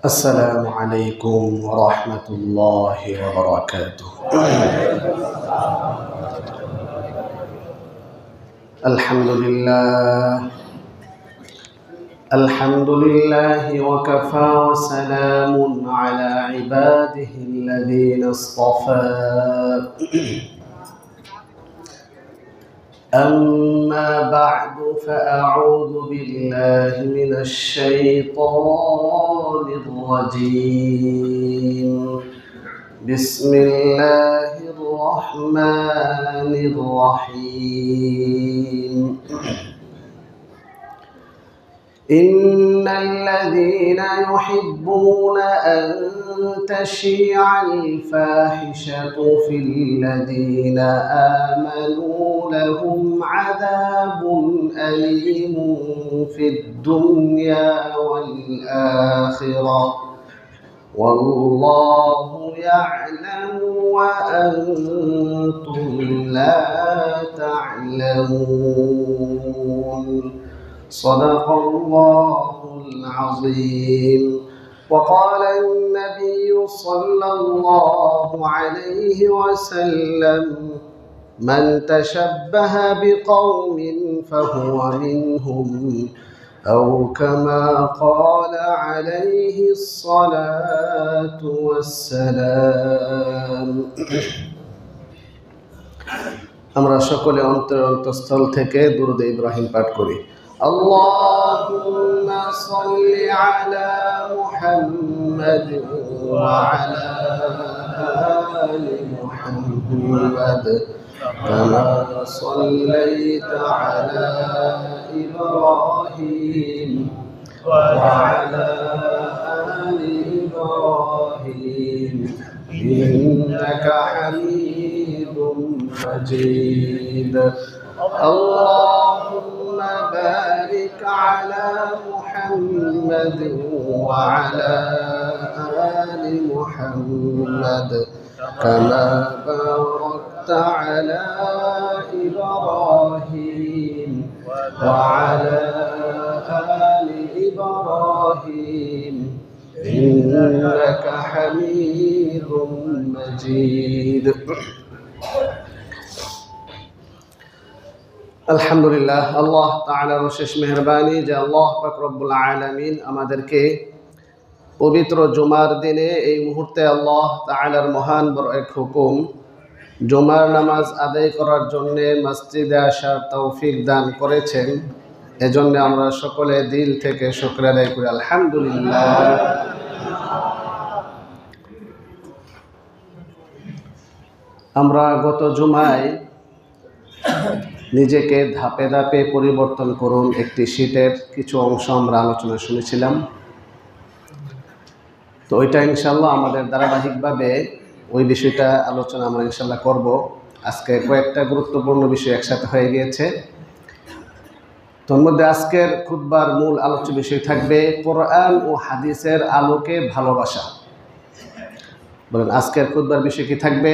السلام عليكم ورحمة الله وبركاته. الحمد لله وكفى وسلام على عباده الذين اصطفى. أما بعد فأعوذ بالله من الشيطان الرجيم. بسم الله الرحمن الرحيم. إن الذين يحبون أن تشيع الفاحشة في الذين آمنوا لهم عذاب أليم في الدنيا والآخرة والله يعلم وأنتم لا تعلمون. صدق الله العظيم. وقال النبي صلى الله عليه وسلم: من تشبه بقوم فهو منهم، أو كما قال عليه الصلاة والسلام. আমরা সকলে অন্তঃস্থল থেকে দুরূদ ইব্রাহিম পাঠ করি। اللهم صل على محمد وعلى آل محمد كما صليت على إبراهيم وعلى آل إبراهيم إنك حميد مجيد. اللهم بارك على محمد وعلى آل محمد كما باركت على إبراهيم وعلى آل إبراهيم إنك حميد مجيد. আলহামদুলিল্লাহ, আল্লাহ তাআলার অশেষ মেহেরবানি যে আল্লাহ পাক রব্বুল আলামিন আমাদেরকে পবিত্র জুমার দিনে এই মুহূর্তে আল্লাহ তাআলার মহান বড় এক হুকুম জুমার নামাজ আদায় করার জন্য মসজিদে আসার তৌফিক দান করেছেন। এজন্য আমরা সকলে দিল থেকে শুকরিয়া আদায় করি আলহামদুলিল্লাহ। আমরা গত জুমায় নিজেকে ধাপে ধাপে পরিবর্তন করুন একটি শীটের কিছু অংশ আমরা আলোচনা শুনেছিলাম। তো ওইটা ইনশাল্লাহ আমাদের ধারাবাহিকভাবে ওই বিষয়টা আলোচনা আমরা ইনশাল্লাহ করব। আজকে কয়েকটা গুরুত্বপূর্ণ বিষয় একসাথে হয়ে গিয়েছে। তোর মধ্যে আজকের খুতবার মূল আলোচ্য বিষয় থাকবে কোরআন ও হাদিসের আলোকে ভালোবাসা। বলেন, আজকের খুতবার বিষয় কি থাকবে?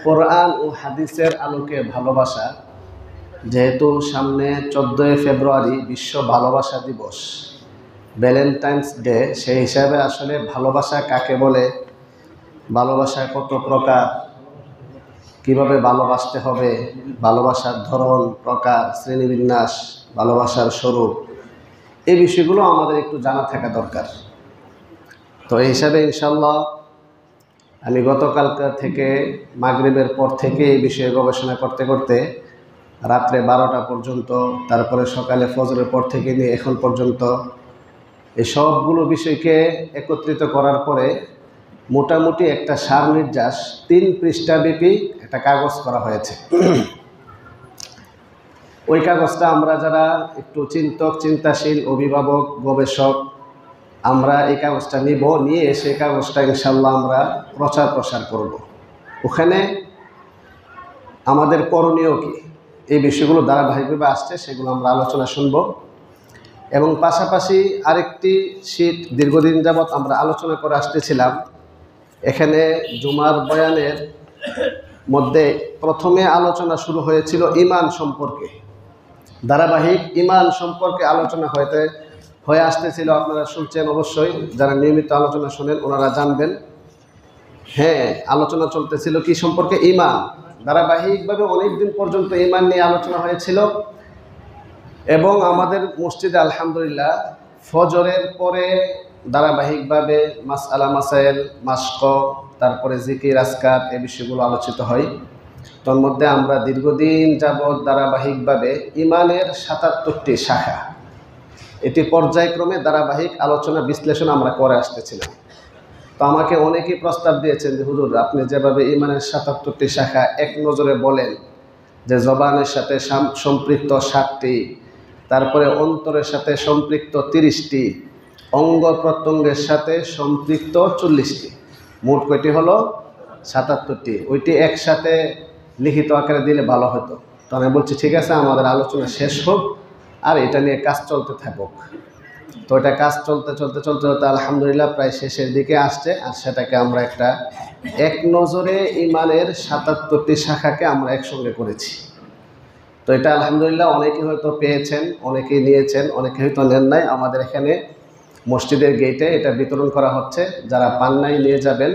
কোরআন ও হাদিসের আলোকে ভালোবাসা। যেহেতু সামনে 14 ফেব্রুয়ারি বিশ্ব ভালোবাসা দিবস, ভ্যালেন্টাইন্স ডে, সেই হিসাবে আসলে ভালোবাসা কাকে বলে, ভালোবাসা কত প্রকার, কিভাবে ভালোবাসতে হবে, ভালোবাসার ধরন, প্রকার, শ্রেণীবিন্যাস, ভালোবাসার স্বরূপ, এই বিষয়গুলো আমাদের একটু জানা থাকা দরকার। তো এই হিসাবে ইনশাল্লাহ আমি গতকালকার থেকে মাগরিবের পর থেকে এই বিষয়ে গবেষণা করতে করতে রাত্রে 12টা পর্যন্ত, তারপরে সকালে ফজরের পর থেকে নিয়ে এখন পর্যন্ত এই সবগুলো বিষয়কে একত্রিত করার পরে মোটামুটি একটা সার নির্যাস 3 পৃষ্ঠাব্যাপী একটা কাগজ করা হয়েছে। ওই কাগজটা আমরা যারা একটু চিন্তক, চিন্তাশীল, অভিভাবক, গবেষক, আমরা এই কাগজটা নিয়ে সেই কাগজটা ইনশাল্লাহ আমরা প্রচার করব। ওখানে আমাদের করণীয় কি, এই বিষয়গুলো ধারাবাহিকভাবে আসছে, সেগুলো আমরা আলোচনা শুনব। এবং পাশাপাশি আরেকটি শীট দীর্ঘদিন যাবৎ আমরা আলোচনা করে আসতেছিলাম। এখানে জুমার বয়ানের মধ্যে প্রথমে আলোচনা শুরু হয়েছিল ঈমান সম্পর্কে, ধারাবাহিক ঈমান সম্পর্কে আলোচনা হয়ে আসতেছিল, আপনারা শুনছেন অবশ্যই, যারা নিয়মিত আলোচনা শোনেন ওনারা জানবেন। হ্যাঁ, আলোচনা চলতেছিল কি সম্পর্কে? ঈমান। ধারাবাহিকভাবে অনেকদিন পর্যন্ত ঈমান নিয়ে আলোচনা হয়েছিল এবং আমাদের মসজিদে আলহামদুলিল্লাহ ফজরের পরে ধারাবাহিকভাবে মাসআলা মাসাইল, মাশক, তারপরে জিকির আজকার, এই বিষয়গুলো আলোচিত হয়। তোর মধ্যে আমরা দীর্ঘদিন যাবৎ ধারাবাহিকভাবে ঈমানের ৭৭টি শাখা, এটি পর্যায়ক্রমে ধারাবাহিক আলোচনা বিশ্লেষণ আমরা করে আসতেছিলাম। তো আমাকে অনেকেই প্রস্তাব দিয়েছেন যে হুজুর, আপনি যেভাবে ঈমানের ৭৭টি শাখা এক নজরে বলেন, যে জবানের সাথে সম্পৃক্ত ৭টি, তারপরে অন্তরের সাথে সম্পৃক্ত ৩০টি, অঙ্গ প্রত্যঙ্গের সাথে সম্পৃক্ত ৪০টি, মোট কয়টি হলো? ৭৭টি। ওইটি একসাথে লিখিত আকারে দিলে ভালো হতো। তো আমি বলছি ঠিক আছে, আমাদের আলোচনা শেষ হোক আর এটা নিয়ে কাজ চলতে থাকুক। তো এটা কাজ চলতে চলতে চলতে চলতে আলহামদুলিল্লাহ প্রায় শেষের দিকে আসছে, আর সেটাকে আমরা একটা এক নজরে ঈমানের ৭৭টি শাখাকে আমরা একসঙ্গে করেছি। তো এটা আলহামদুলিল্লাহ অনেকে হয়তো পেয়েছেন, অনেকেই নিয়েছেন, অনেকে হয়তো নেন নাই। আমাদের এখানে মসজিদের গেটে এটা বিতরণ করা হচ্ছে, যারা পান নাই নিয়ে যাবেন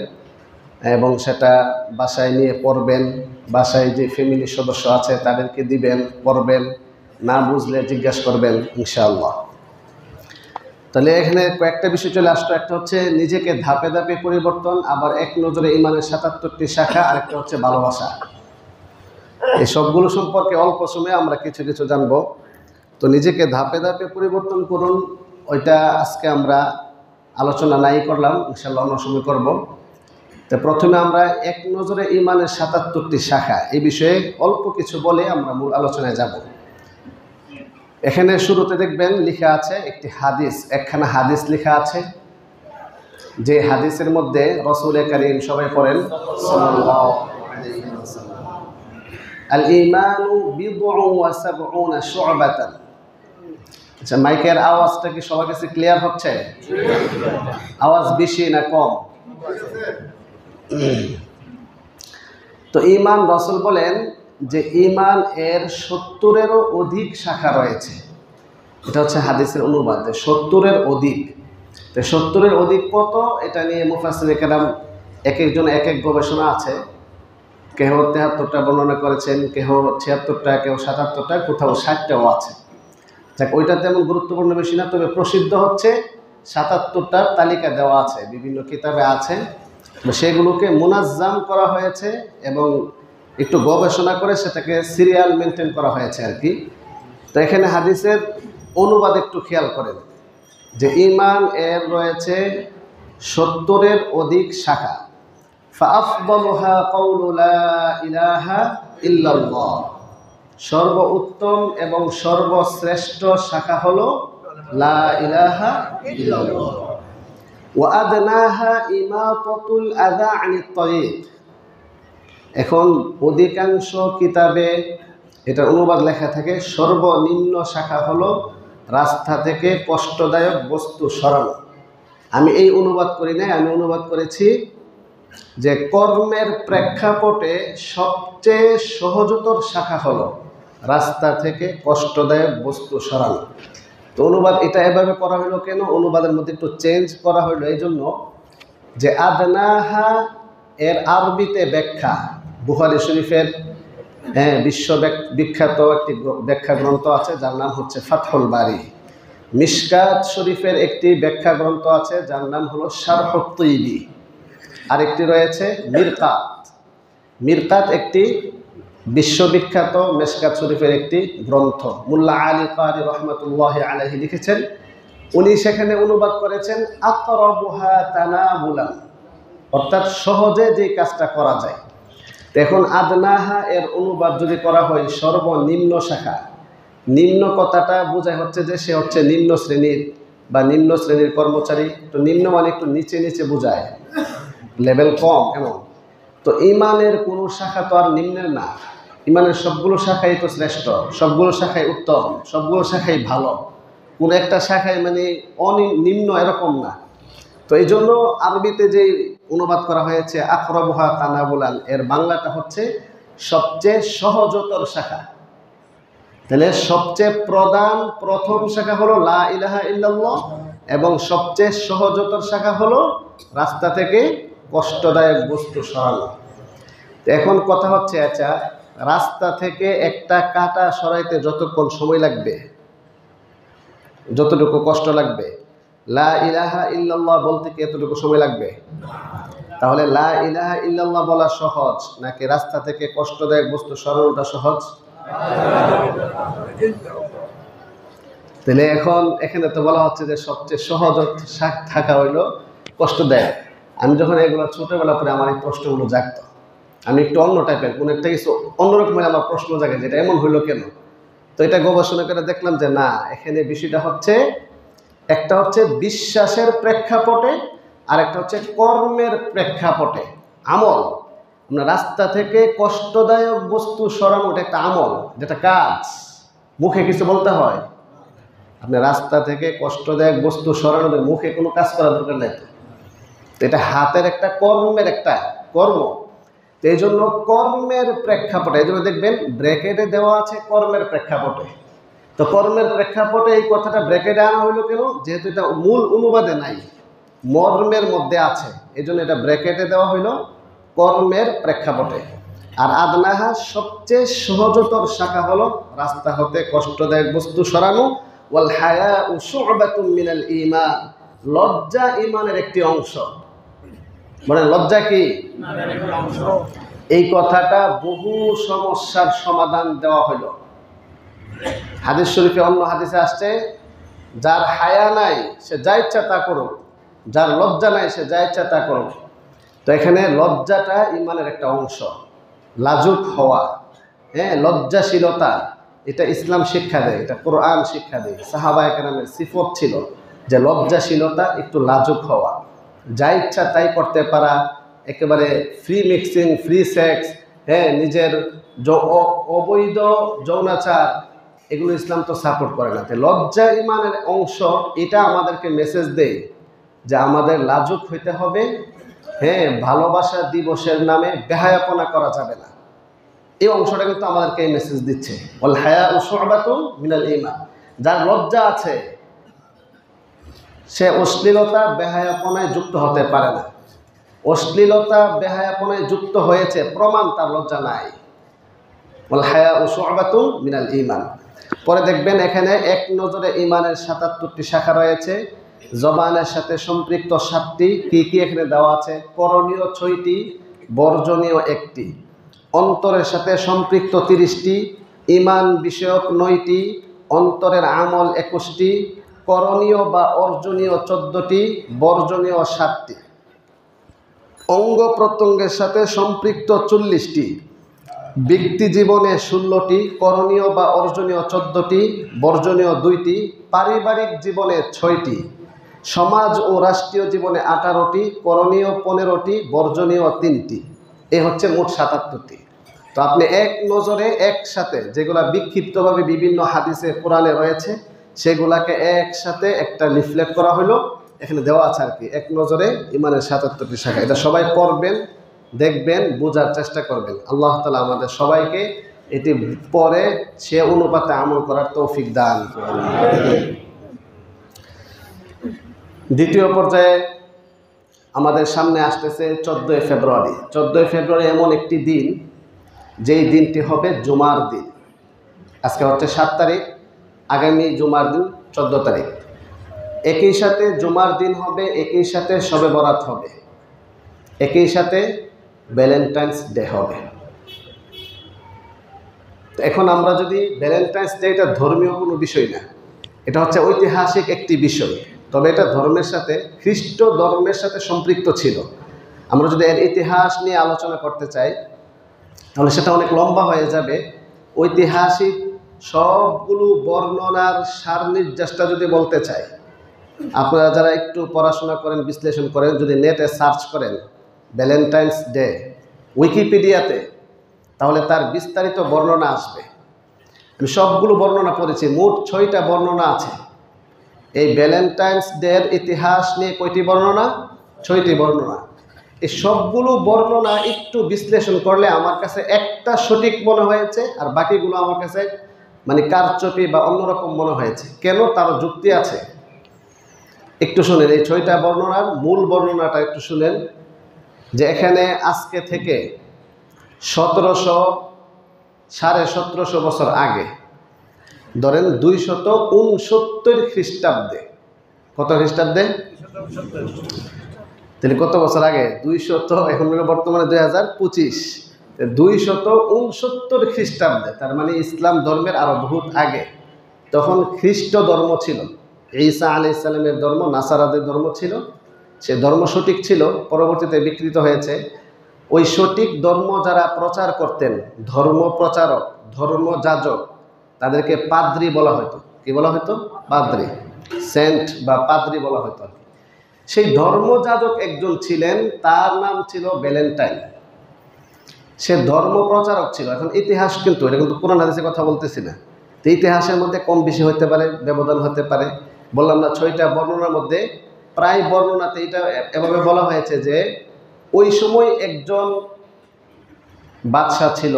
এবং সেটা বাসায় নিয়ে পড়বেন। বাসায় যে ফ্যামিলির সদস্য আছে তাদেরকে দিবেন, পড়বেন, না বুঝলে জিজ্ঞাসা করবেন ইনশাআল্লাহ। তাহলে এখানে কয়েকটা বিষয় চলে আসতো। একটা হচ্ছে নিজেকে ধাপে ধাপে পরিবর্তন, আবার এক নজরে ঈমানের ৭৭টি শাখা, আরেকটা হচ্ছে ভালোবাসা। এই সবগুলো সম্পর্কে অল্প সময়ে আমরা কিছু কিছু জানবো। তো নিজেকে ধাপে ধাপে পরিবর্তন করুন, ওইটা আজকে আমরা আলোচনা নাই করলাম, ইনশাআল্লাহ অন্য সময় করব। তো প্রথমে আমরা এক নজরে ঈমানের ৭৭টি শাখা, এই বিষয়ে অল্প কিছু বলে আমরা মূল আলোচনায় যাব। এখানে শুরুতে দেখবেন লেখা আছে একটি হাদিস, একখানা হাদিস লেখা আছে, যে হাদিসের মধ্যে রাসূল কারীম, সবাই পড়েন সাল্লাল্লাহু আলাইহি ওয়াসাল্লাম, আল ঈমানু বিদ'উন ওয়া সাব'উনা শু'বাতান। আচ্ছা, মাইকের আওয়াজটা কি সবার কাছে ক্লিয়ার হচ্ছে? আওয়াজ বেশি না কম? তো ঈমান, রাসূল বলেন যে ঈমান এর ৭০-এরও অধিক শাখা রয়েছে। এটা হচ্ছে হাদিসের অনুবাদ, যে ৭০-এর অধিক। তো ৭০-এর অধিক কত, এটা নিয়ে মুফাসসিরে কেরাম এক একজন এক এক গবেষণা আছে। কেহ ৭৩টা বর্ণনা করেছেন, কেহ ৭৬টা, কেউ ৭৭টা, কোথাও ৬০টাও আছে। যাক, ওইটা তেমন গুরুত্বপূর্ণ বেশি না, তবে প্রসিদ্ধ হচ্ছে ৭৭টার তালিকা দেওয়া আছে, বিভিন্ন কিতাবে আছে। সেগুলোকে মুনাজ্জাম করা হয়েছে এবং একটু গবেষণা করে সেটাকে সিরিয়াল মেনটেন করা হয়েছে আর কি। তো এখানে হাদিসের অনুবাদ একটু খেয়াল করেন, যে ঈমান এর রয়েছে ৭০-এর অধিক শাখা। ফাআফদালুহা কাউলু লা ইলাহা ইল্লাল্লাহ, সর্ব উত্তম এবং সর্বশ্রেষ্ঠ শাখা হলো লা ইলাহা ইল্লাল্লাহ। ওয়া আদনাহা ইমাতাতুল আযা আনিত তরিক। এখন অধিকাংশ কিতাবে এটার অনুবাদ লেখা থাকে সর্বনিম্ন শাখা হলো রাস্তা থেকে কষ্টদায়ক বস্তু সরানো। আমি এই অনুবাদ করি নাই, আমি অনুবাদ করেছি যে কর্মের প্রেক্ষাপটে সবচেয়ে সহজতর শাখা হলো রাস্তা থেকে কষ্টদায়ক বস্তু সরানো। তো অনুবাদ এটা এভাবে করা হলো কেন? অনুবাদের মধ্যে একটু চেঞ্জ করা হলো এই জন্য যে আদনাহা এর আরবিতে ব্যাখ্যা, বুখারী শরীফের বিশ্ব বিখ্যাত একটি ব্যাখ্যা গ্রন্থ আছে যার নাম হচ্ছে ফাতহুল বারী। মিশকাত শরীফের একটি ব্যাখ্যা গ্রন্থ আছে যার নাম হলো শারহুত তৈবী। আরেকটি রয়েছে মিরকাত। মিরকাত একটি বিশ্ববিখ্যাত মিশকাত শরীফের একটি গ্রন্থ, মুল্লা আলী কারি রহমাতুল্লাহি আলাইহি লিখেছেন। উনি সেখানে অনুবাদ করেছেন আকরাবুহা তানাবুলান, অর্থাৎ সহজে যে কাজটা করা যায়। এখন আদনাহা এর অনুবাদ যদি করা হয় সর্বনিম্ন শাখা, নিম্ন কথাটা বোঝায় হচ্ছে যে সে হচ্ছে নিম্ন শ্রেণীর বা নিম্ন শ্রেণীর কর্মচারী। তো নিম্ন মানে একটু নিচে নিচে বোঝায়, লেভেল কম এমন। তো ঈমানের কোনো শাখা তো আর নিম্নের না, ঈমানের সবগুলো শাখাই তো শ্রেষ্ঠ, সবগুলো শাখাই উত্তম, সবগুলো শাখাই ভালো, কোনো একটা শাখায় মানে নিম্ন এরকম না। তো এই জন্য আরবিতে যে অনুবাদ করা হয়েছে আকরাবুহা তানাবুলান, এর বাংলাটা হচ্ছে সবচেয়ে সহজতর শাখা। তাহলে সবচেয়ে প্রথম শাখা হলো লা ইলাহা ইল্লাল্লাহ, এবং সবচেয়ে সহজতর শাখা হলো রাস্তা থেকে কষ্টদায়ক বস্তু সরানো। এখন কথা হচ্ছে, আচ্ছা রাস্তা থেকে একটা কাঁটা সরাইতে যতক্ষণ সময় লাগবে, যতটুকু কষ্ট লাগবে, লা ইলাহা ইল্লাল্লাহ বলতে কি এতটুকু সময় লাগবে? তাহলে লা ইলাহা ইল্লাল্লাহ বলা সহজ নাকি রাস্তা থেকে কষ্টদায়ক বস্তু সরানোটা সহজ? তাহলে এখন এখানে তো বলা হচ্ছে যে সবচেয়ে সহজ থাকা হইলো কষ্টদায়ক। আমি যখন এগুলো ছোটবেলা পরে আমার এই প্রশ্নগুলো জাগতো, আমি একটু অন্য টাইপের কোনো একটা কিছু অন্যরকম আমার প্রশ্ন জাগে, যেটা এমন হইলো কেন। তো এটা গবেষণা করে দেখলাম যে না, এখানে বিষয়টা হচ্ছে, একটা হচ্ছে বিশ্বাসের প্রেক্ষাপটে আর একটা হচ্ছে কর্মের প্রেক্ষাপটে। আমল, আমরা রাস্তা থেকে কষ্টদায়ক বস্তু সরানো, এটা একটা আমল, যেটা কাজ, মুখে কিছু বলতে হয়। আপনি রাস্তা থেকে কষ্টদায়ক বস্তু সরানো, মুখে কোনো কাজ করার দরকার নেই। তো এটা হাতের একটা কর্মের একটা কর্ম। তো এই জন্য কর্মের প্রেক্ষাপটে, এই জন্য দেখবেন ব্র্যাকেটে দেওয়া আছে কর্মের প্রেক্ষাপটে। তো কর্মের প্রেক্ষাপটে এই কথাটা ব্র্যাকেটে আনা হইলো কেন? যেহেতু এটা মূল অনুবাদে নাই, মর্মের মধ্যে আছে, এই জন্য এটা ব্র্যাকেটে দেওয়া হইলো কর্মের প্রেক্ষাপটে। আর আদনাহা সবচেয়ে সহজতর শাখা হলো রাস্তা হতে কষ্টদায়ক বস্তু সরানো। ওয়াল হায়াউ শু'বাতুম মিনাল ঈমান, লজ্জা ঈমানের একটি অংশ। মানে লজ্জা কি? এই কথাটা বহু সমস্যার সমাধান দেওয়া হইল। হাদিস শরীফে অন্য হাদিসে আসছে, যার হায়া নাই সে যা ইচ্ছা তা করুক, যার লজ্জা নাই সে যা ইচ্ছা তা করুক। তো এখানে লজ্জাটা ঈমানের একটা অংশ। লাজুক হওয়া, হ্যাঁ, লজ্জাশীলতা, এটা ইসলাম শিক্ষা দেয়, এটা কোরআন শিক্ষা দেয়। সাহাবায়ে কেরামের সিফত ছিল যে লজ্জাশীলতা, একটু লাজুক হওয়া, যা ইচ্ছা তাই করতে পারা, একেবারে ফ্রি মিক্সিং, ফ্রি সেক্স, হ্যাঁ, নিজের অবৈধ যৌনাচার, এগুলো ইসলাম তো সাপোর্ট করে না। লজ্জা ঈমানের অংশ, এটা আমাদেরকে মেসেজ দেয় যে আমাদের লাজুক হইতে হবে। হ্যাঁ, ভালোবাসা দিবসের নামে বেহায়াপনা করা যাবে না। এই অংশটা কিন্তু আমাদেরকে এই মেসেজ দিচ্ছে, ওয়াল হায়াউ শু'বাতুম মিনাল ঈমান। যার লজ্জা আছে সে অশ্লীলতা বেহায়াপনায় যুক্ত হতে পারে না। অশ্লীলতা বেহায়াপনায় যুক্ত হয়েছে, প্রমাণ তার লজ্জা নাই। ওয়াল হায়াউ শু'বাতুম মিনাল ঈমান। পরে দেখবেন এখানে এক নজরে ঈমানের ৭৭টি শাখা রয়েছে, জবানের সাথে সম্পৃক্ত ৭টি। কি কি এখানে দেওয়া আছে? করণীয় ৬টি, বর্জনীয় ১টি, অন্তরের সাথে সম্পৃক্ত ৩০টি, ঈমান বিষয়ক ৯টি, অন্তরের আমল ২১টি, করণীয় বা অর্জনীয় ১৪টি, বর্জনীয় ৭টি, অঙ্গ প্রত্যঙ্গের সাথে সম্পৃক্ত ৪০টি, ব্যক্তি জীবনে ১৬টি, করণীয় বা অর্জনীয় ১৪টি, বর্জনীয় ২টি, পারিবারিক জীবনে ৬টি, সমাজ ও রাষ্ট্রীয় জীবনে ১৮টি, করণীয় ১৫টি, বর্জনীয় ৩টি। এ হচ্ছে মোট ৭৭টি। তো আপনি এক নজরে একসাথে যেগুলা বিক্ষিপ্তভাবে বিভিন্ন হাদিসে কোরআনে রয়েছে, সেগুলাকে একসাথে একটা লিফলেট করা হলো, এখানে দেওয়া আছে আর কি, এক নজরে ঈমানের ৭৭টি শাখা। এটা সবাই পড়বেন, দেখবেন, বোঝার চেষ্টা করবেন। আল্লাহ তাআলা আমাদের সবাইকে এটি পরে সে অনুপাতে আমল করার তৌফিক দান করুন। দ্বিতীয় পর্যায়ে আমাদের সামনে আসতেছে 14 ফেব্রুয়ারি। 14 ফেব্রুয়ারি এমন একটি দিন, যেই দিনটি হবে জুমার দিন। আজকে হচ্ছে 7 তারিখ, আগামী জুমার দিন 14 তারিখ। একই সাথে জুমার দিন হবে, একই সাথে শবে বরাত হবে, একই সাথে ভ্যালেন্টাইন্স ডে হবে। তো এখন আমরা যদি ভ্যালেন্টাইন্স ডে, এটা ধর্মীয় কোনো বিষয় না, এটা হচ্ছে ঐতিহাসিক একটি বিষয়। তবে এটা ধর্মের সাথে, খ্রিস্ট ধর্মের সাথে সম্পৃক্ত ছিল। আমরা যদি এর ইতিহাস নিয়ে আলোচনা করতে চাই তাহলে সেটা অনেক লম্বা হয়ে যাবে। ঐতিহাসিক সবগুলো বর্ণনার সার নির্যাসটা যদি বলতে চাই, আপনারা যারা একটু পড়াশোনা করেন, বিশ্লেষণ করেন, যদি নেটে সার্চ করেন ভ্যালেন্টাইন্স ডে উইকিপিডিয়াতে, তাহলে তার বিস্তারিত বর্ণনা আসবে। আমি সবগুলো বর্ণনা পড়েছি, মোট 6টা বর্ণনা আছে। এই ভ্যালেন্টাইন্স ডের ইতিহাস নিয়ে কয়টি বর্ণনা? 6টি বর্ণনা। এই সবগুলো বর্ণনা একটু বিশ্লেষণ করলে আমার কাছে একটা সঠিক মনে হয়েছে, আর বাকিগুলো আমার কাছে মানে কারচুপি বা অন্যরকম মনে হয়েছে। কেন? তারও যুক্তি আছে। একটু শুনেন, এই 6টা বর্ণনার মূল বর্ণনাটা একটু শুনেন, যে এখানে আজকে থেকে 1700 বছর আগে, ধরেন 269 খ্রিস্টাব্দে, কত খ্রিস্টাব্দে? তাহলে কত বছর আগে? 200, এখন বর্তমানে 2025, 269 খ্রিস্টাব্দে, তার মানে ইসলাম ধর্মের আরো বহুত আগে। তখন খ্রিস্ট ধর্ম ছিল, ঈসা আলাইহিস সালামের ধর্ম, নাসারাদের ধর্ম ছিল। সে ধর্ম সঠিক ছিল, পরবর্তীতে বিকৃত হয়েছে। ওই সঠিক ধর্ম যারা প্রচার করতেন, ধর্ম প্রচারক, ধর্ম যাজক, তাদেরকে পাদ্রী বলা হতো। কি বলা হতো? পাদ্রী, সেন্ট বা পাদ্রী বলা হতো। সেই ধর্মযাজক একজন ছিলেন, তার নাম ছিল ভ্যালেন্টাইন। সে ধর্ম প্রচারক ছিল। এখন ইতিহাস কিন্তু, এটা কিন্তু কোরআন হাদিসের কথা বলতেছি না, তো ইতিহাসের মধ্যে কম বেশি হতে পারে, ব্যবধান হতে পারে। বললাম না, 6টা বর্ণনার মধ্যে প্রায় বর্ণনাতে এটা এভাবে বলা হয়েছে যে ওই সময় একজন বাদশাহ ছিল,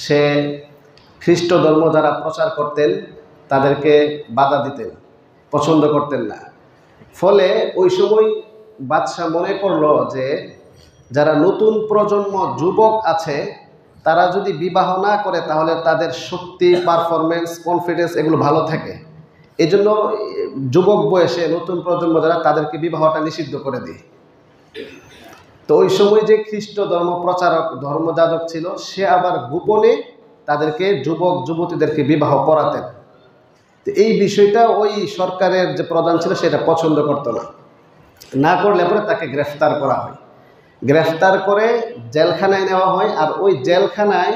সে খ্রিস্ট ধর্ম যারা প্রচার করতেন তাদেরকে বাধা দিতেন, পছন্দ করতেন না। ফলে ওই সময় বাদশাহ মনে করলো যে যারা নতুন প্রজন্ম যুবক আছে, তারা যদি বিবাহ না করে তাহলে তাদের শক্তি, পারফরমেন্স, কনফিডেন্স এগুলো ভালো থাকে। এই জন্য যুবক বয়সে নতুন প্রজন্ম যারা, তাদেরকে বিবাহটা নিষিদ্ধ করে দিই। তো ওই সময় যে খ্রিস্ট ধর্ম প্রচারক, ধর্মযাজক ছিল, সে আবার গোপনে তাদেরকে, যুবক যুবতীদেরকে বিবাহ করাতেন। তো এই বিষয়টা ওই সরকারের যে প্রধান ছিল সেটা পছন্দ করতো না। না করলে পরে তাকে গ্রেফতার করা হয়। গ্রেফতার করে জেলখানায় নেওয়া হয়। আর ওই জেলখানায়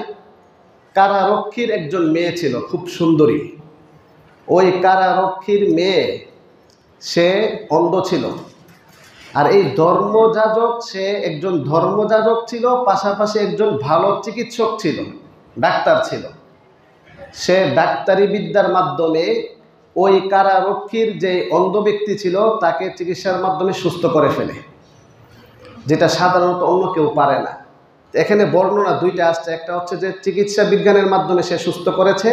কারারক্ষীর একজন মেয়ে ছিল, খুব সুন্দরী। ওই কারারক্ষীর মেয়ে, সে অন্ধ ছিল। আর এই ধর্মযাজক, সে একজন ধর্মযাজক ছিল, পাশাপাশি একজন ভালো চিকিৎসক ছিল, ডাক্তার ছিল। সে ডাক্তারি বিদ্যার মাধ্যমে ওই কারারক্ষীর যে অন্ধ ব্যক্তি ছিল তাকে চিকিৎসার মাধ্যমে সুস্থ করে ফেলে, যেটা সাধারণত অন্য কেউ পারে না। এখানে বর্ণনা 2টা আসছে, একটা হচ্ছে যে চিকিৎসা বিজ্ঞানের মাধ্যমে সে সুস্থ করেছে,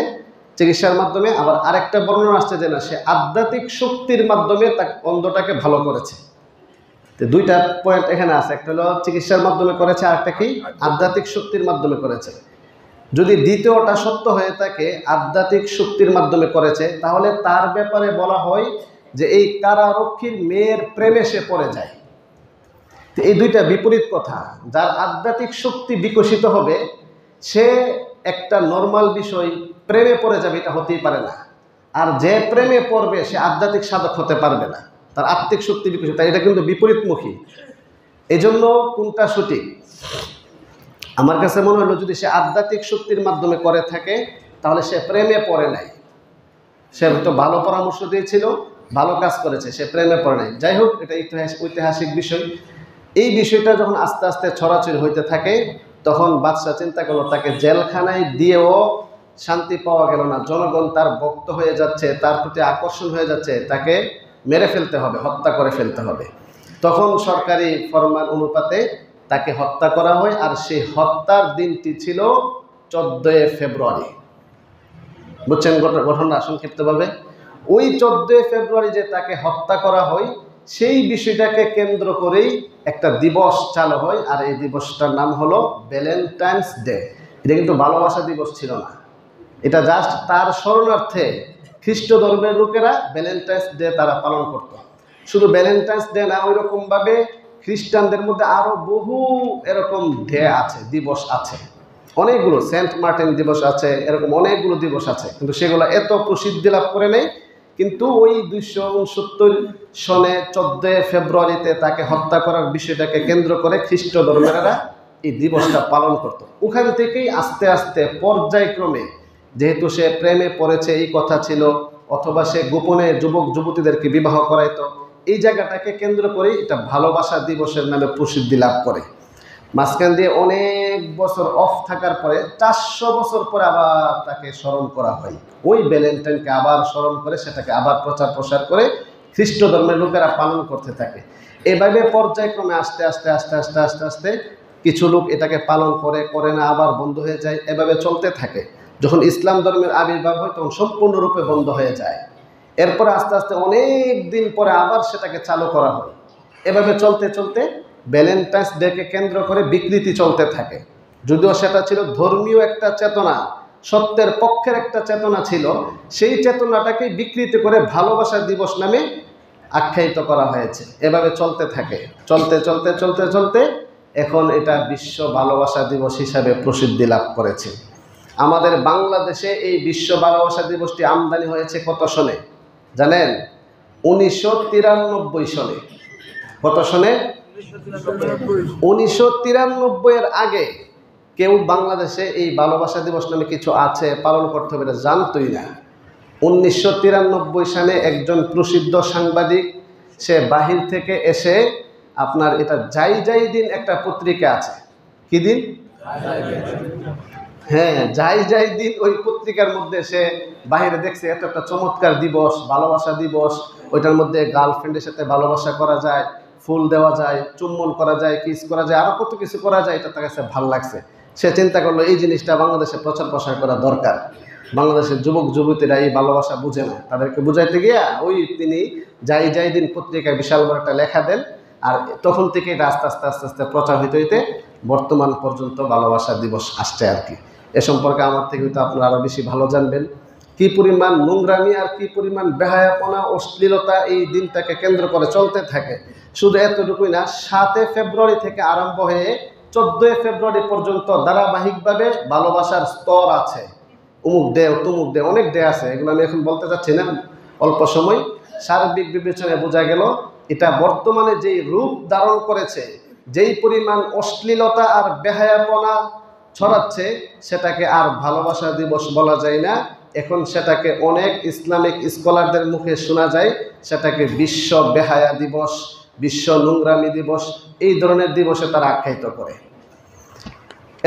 চিকিৎসার মাধ্যমে। আবার আরেকটা বর্ণনা আসছে যে না, সে আধ্যাত্মিক শক্তির মাধ্যমে তার অন্ধটাকে ভালো করেছে। তো 2টা পয়েন্ট এখানে আছে, একটা হলো চিকিৎসার মাধ্যমে করেছে, আরেকটা কি? আধ্যাত্মিক শক্তির মাধ্যমে করেছে। যদি দ্বিতীয়টা সত্য হয়ে থাকে, আধ্যাত্মিক শক্তির মাধ্যমে করেছে, তাহলে তার ব্যাপারে বলা হয় যে এই কারারক্ষীর মেয়ের প্রেমে সে পড়ে যায়। তো এই 2টা বিপরীত কথা। যার আধ্যাত্মিক শক্তি বিকশিত হবে, সে একটা নর্মাল বিষয় প্রেমে পড়ে যাবে, এটা হতেই পারে না। আর যে প্রেমে পড়বে সে আধ্যাত্মিক সাধক হতে পারবে না, তার আত্মিক শক্তি বিকশিত। এটা কিন্তু বিপরীতমুখী। এজন্য কোনটা সঠিক? আমার কাছে মনে হলো, যদি সে আধ্যাত্মিক শক্তির মাধ্যমে করে থাকে তাহলে সে প্রেমে পড়ে নাই। সে তো ভালো পরামর্শ দিয়েছিল, ভালো কাজ করেছে, সে প্রেমে পড়ে নাই। যাই হোক, এটা ঐতিহাসিক বিষয়। এই বিষয়টা যখন আস্তে আস্তে ছড়াছড়ি হইতে থাকে, তখন বাদশাহ চিন্তা করলো তাকে জেলখানায় দিয়েও শান্তি পাওয়া গেল না। জনগণ তার ভক্ত হয়ে যাচ্ছে, তার প্রতি আকর্ষণ হয়ে যাচ্ছে, তাকে মেরে ফেলতে হবে, হত্যা করে ফেলতে হবে। তখন সরকারি ফরমান অনুপাতে তাকে হত্যা করা হয়। আর সেই হত্যার দিনটি ছিল 14 ফেব্রুয়ারি। বুঝছেন ঘটনা সংক্ষিপ্তভাবে? ওই 14 ফেব্রুয়ারি যে তাকে হত্যা করা হয়, সেই বিষয়টাকে কেন্দ্র করেই একটা দিবস চালু হয়। আর এই দিবসটার নাম হলো ভ্যালেন্টাইন্স ডে। এটা কিন্তু ভালোবাসা দিবস ছিল না, এটা জাস্ট তার স্মরণার্থে খ্রিস্ট ধর্মের লোকেরা ভ্যালেন্টাইন্স ডে তারা পালন করত। শুধু ভ্যালেন্টাইন্স ডে না, ওই রকমভাবে খ্রিস্টানদের মধ্যে আরও বহু এরকম ডে আছে, দিবস আছে অনেকগুলো। সেন্ট মার্টিন দিবস আছে, এরকম অনেকগুলো দিবস আছে, কিন্তু সেগুলো এত প্রসিদ্ধি লাভ করে নেই। কিন্তু ওই 269 সনে 14 ফেব্রুয়ারিতে তাকে হত্যা করার বিষয়টাকে কেন্দ্র করে খ্রিস্ট ধর্মেরা এই দিবসটা পালন করত। ওখান থেকেই আস্তে আস্তে পর্যায়ক্রমে, যেহেতু সে প্রেমে পড়েছে এই কথা ছিল, অথবা সে গোপনে যুবক যুবতীদেরকে বিবাহ করাইতো, এই জায়গাটাকে কেন্দ্র করেই এটা ভালোবাসা দিবসের নামে প্রসিদ্ধি লাভ করে। মাঝখান দিয়ে অনেক বছর অফ থাকার পরে 400 বছর পরে আবার তাকে স্মরণ করা হয়। ওই ভ্যালেন্টাইনকে আবার স্মরণ করে সেটাকে আবার প্রচার প্রসার করে খ্রিস্ট ধর্মের লোকেরা পালন করতে থাকে। এভাবে পর্যায়ক্রমে আস্তে আস্তে আস্তে আস্তে আস্তে আস্তে কিছু লোক এটাকে পালন করে, করে না, আবার বন্ধ হয়ে যায়, এভাবে চলতে থাকে। যখন ইসলাম ধর্মের আবির্ভাব হয় তখন সম্পূর্ণরূপে বন্ধ হয়ে যায়। এরপরে আস্তে আস্তে অনেক দিন পরে আবার সেটাকে চালু করা হয়। এভাবে চলতে চলতে ভ্যালেন্টাইন্স ডেকে কেন্দ্র করে বিকৃতি চলতে থাকে। যদিও সেটা ছিল ধর্মীয় একটা চেতনা, সত্যের পক্ষের একটা চেতনা ছিল, সেই চেতনাটাকে বিকৃতি করে ভালোবাসা দিবস নামে আখ্যায়িত করা হয়েছে। এভাবে চলতে থাকে, চলতে চলতে চলতে চলতে এখন এটা বিশ্ব ভালোবাসা দিবস হিসাবে প্রসিদ্ধি লাভ করেছে। আমাদের বাংলাদেশে এই বিশ্ব ভালোবাসা দিবসটি আমদানি হয়েছে কত সনে জানেন? 1993 সনে। কত সনে? 1993 এর আগে কেউ বাংলাদেশে এই ভালোবাসা দিবস নামে কিছু আছে, পালন করতে হবে এটা জানতোই না। 1993 সালে একজন প্রসিদ্ধ সাংবাদিক সে বাহির থেকে এসে আপনার এটা যাই যাই দিন একটা পত্রিকা আছে, কি দিন? হ্যাঁ, যাই যাই দিন, ওই পত্রিকার মধ্যে সে বাহিরে দেখছে এত একটা চমৎকার দিবস, ভালোবাসা দিবস, ওইটার মধ্যে গার্লফ্রেন্ডের সাথে ভালোবাসা করা যায়, ফুল দেওয়া যায়, চুম্বন করা যায়, কিস করা যায়, আরো কত কিছু করা যায়। এটা তার কাছে ভালো লাগছে। সে চিন্তা করলো এই জিনিসটা বাংলাদেশে প্রচার প্রসার করা দরকার। বাংলাদেশের যুবক যুবতীরা এই ভালোবাসা বুঝে না, তাদেরকে বুঝাইতে গিয়া তিনি যাই যাই দিন পত্রিকায় বিশাল বড় একটা লেখা দেন। আর তখন থেকে এটা আস্তে আস্তে আস্তে আস্তে প্রচার হইতে হইতে বর্তমান পর্যন্ত ভালোবাসা দিবস আসছে আর কি। এ সম্পর্কে আমার থেকে হয়তো আপনারা আরো বেশি ভালো জানবেন, কি পরিমাণ নোংরামি আর কি পরিমাণ বেহায়াপনা, অশ্লীলতা এই দিনটাকে কেন্দ্র করে চলতে থাকে। শুধু এতটুকুই না, 7 ফেব্রুয়ারি থেকে আরম্ভ হয়ে 14 ফেব্রুয়ারি পর্যন্ত ধারাবাহিকভাবে ভালোবাসার স্তর আছে। অমুক ডে, তমুক ডে, অনেক ডে আছে, এগুলো আমি এখন বলতে চাচ্ছি না। অল্প সময় সার্বিক বিবেচনায় বোঝা গেল এটা বর্তমানে যেই রূপ ধারণ করেছে, যেই পরিমাণ অশ্লীলতা আর বেহায়াপনা ছড়াচ্ছে, সেটাকে আর ভালোবাসা দিবস বলা যায় না। এখন সেটাকে অনেক ইসলামিক স্কলারদের মুখে শোনা যায় সেটাকে বিশ্ব বেহায়া দিবস, বিশ্ব নোংরামি দিবস, এই ধরনের দিবসে তারা আখ্যায়িত করে।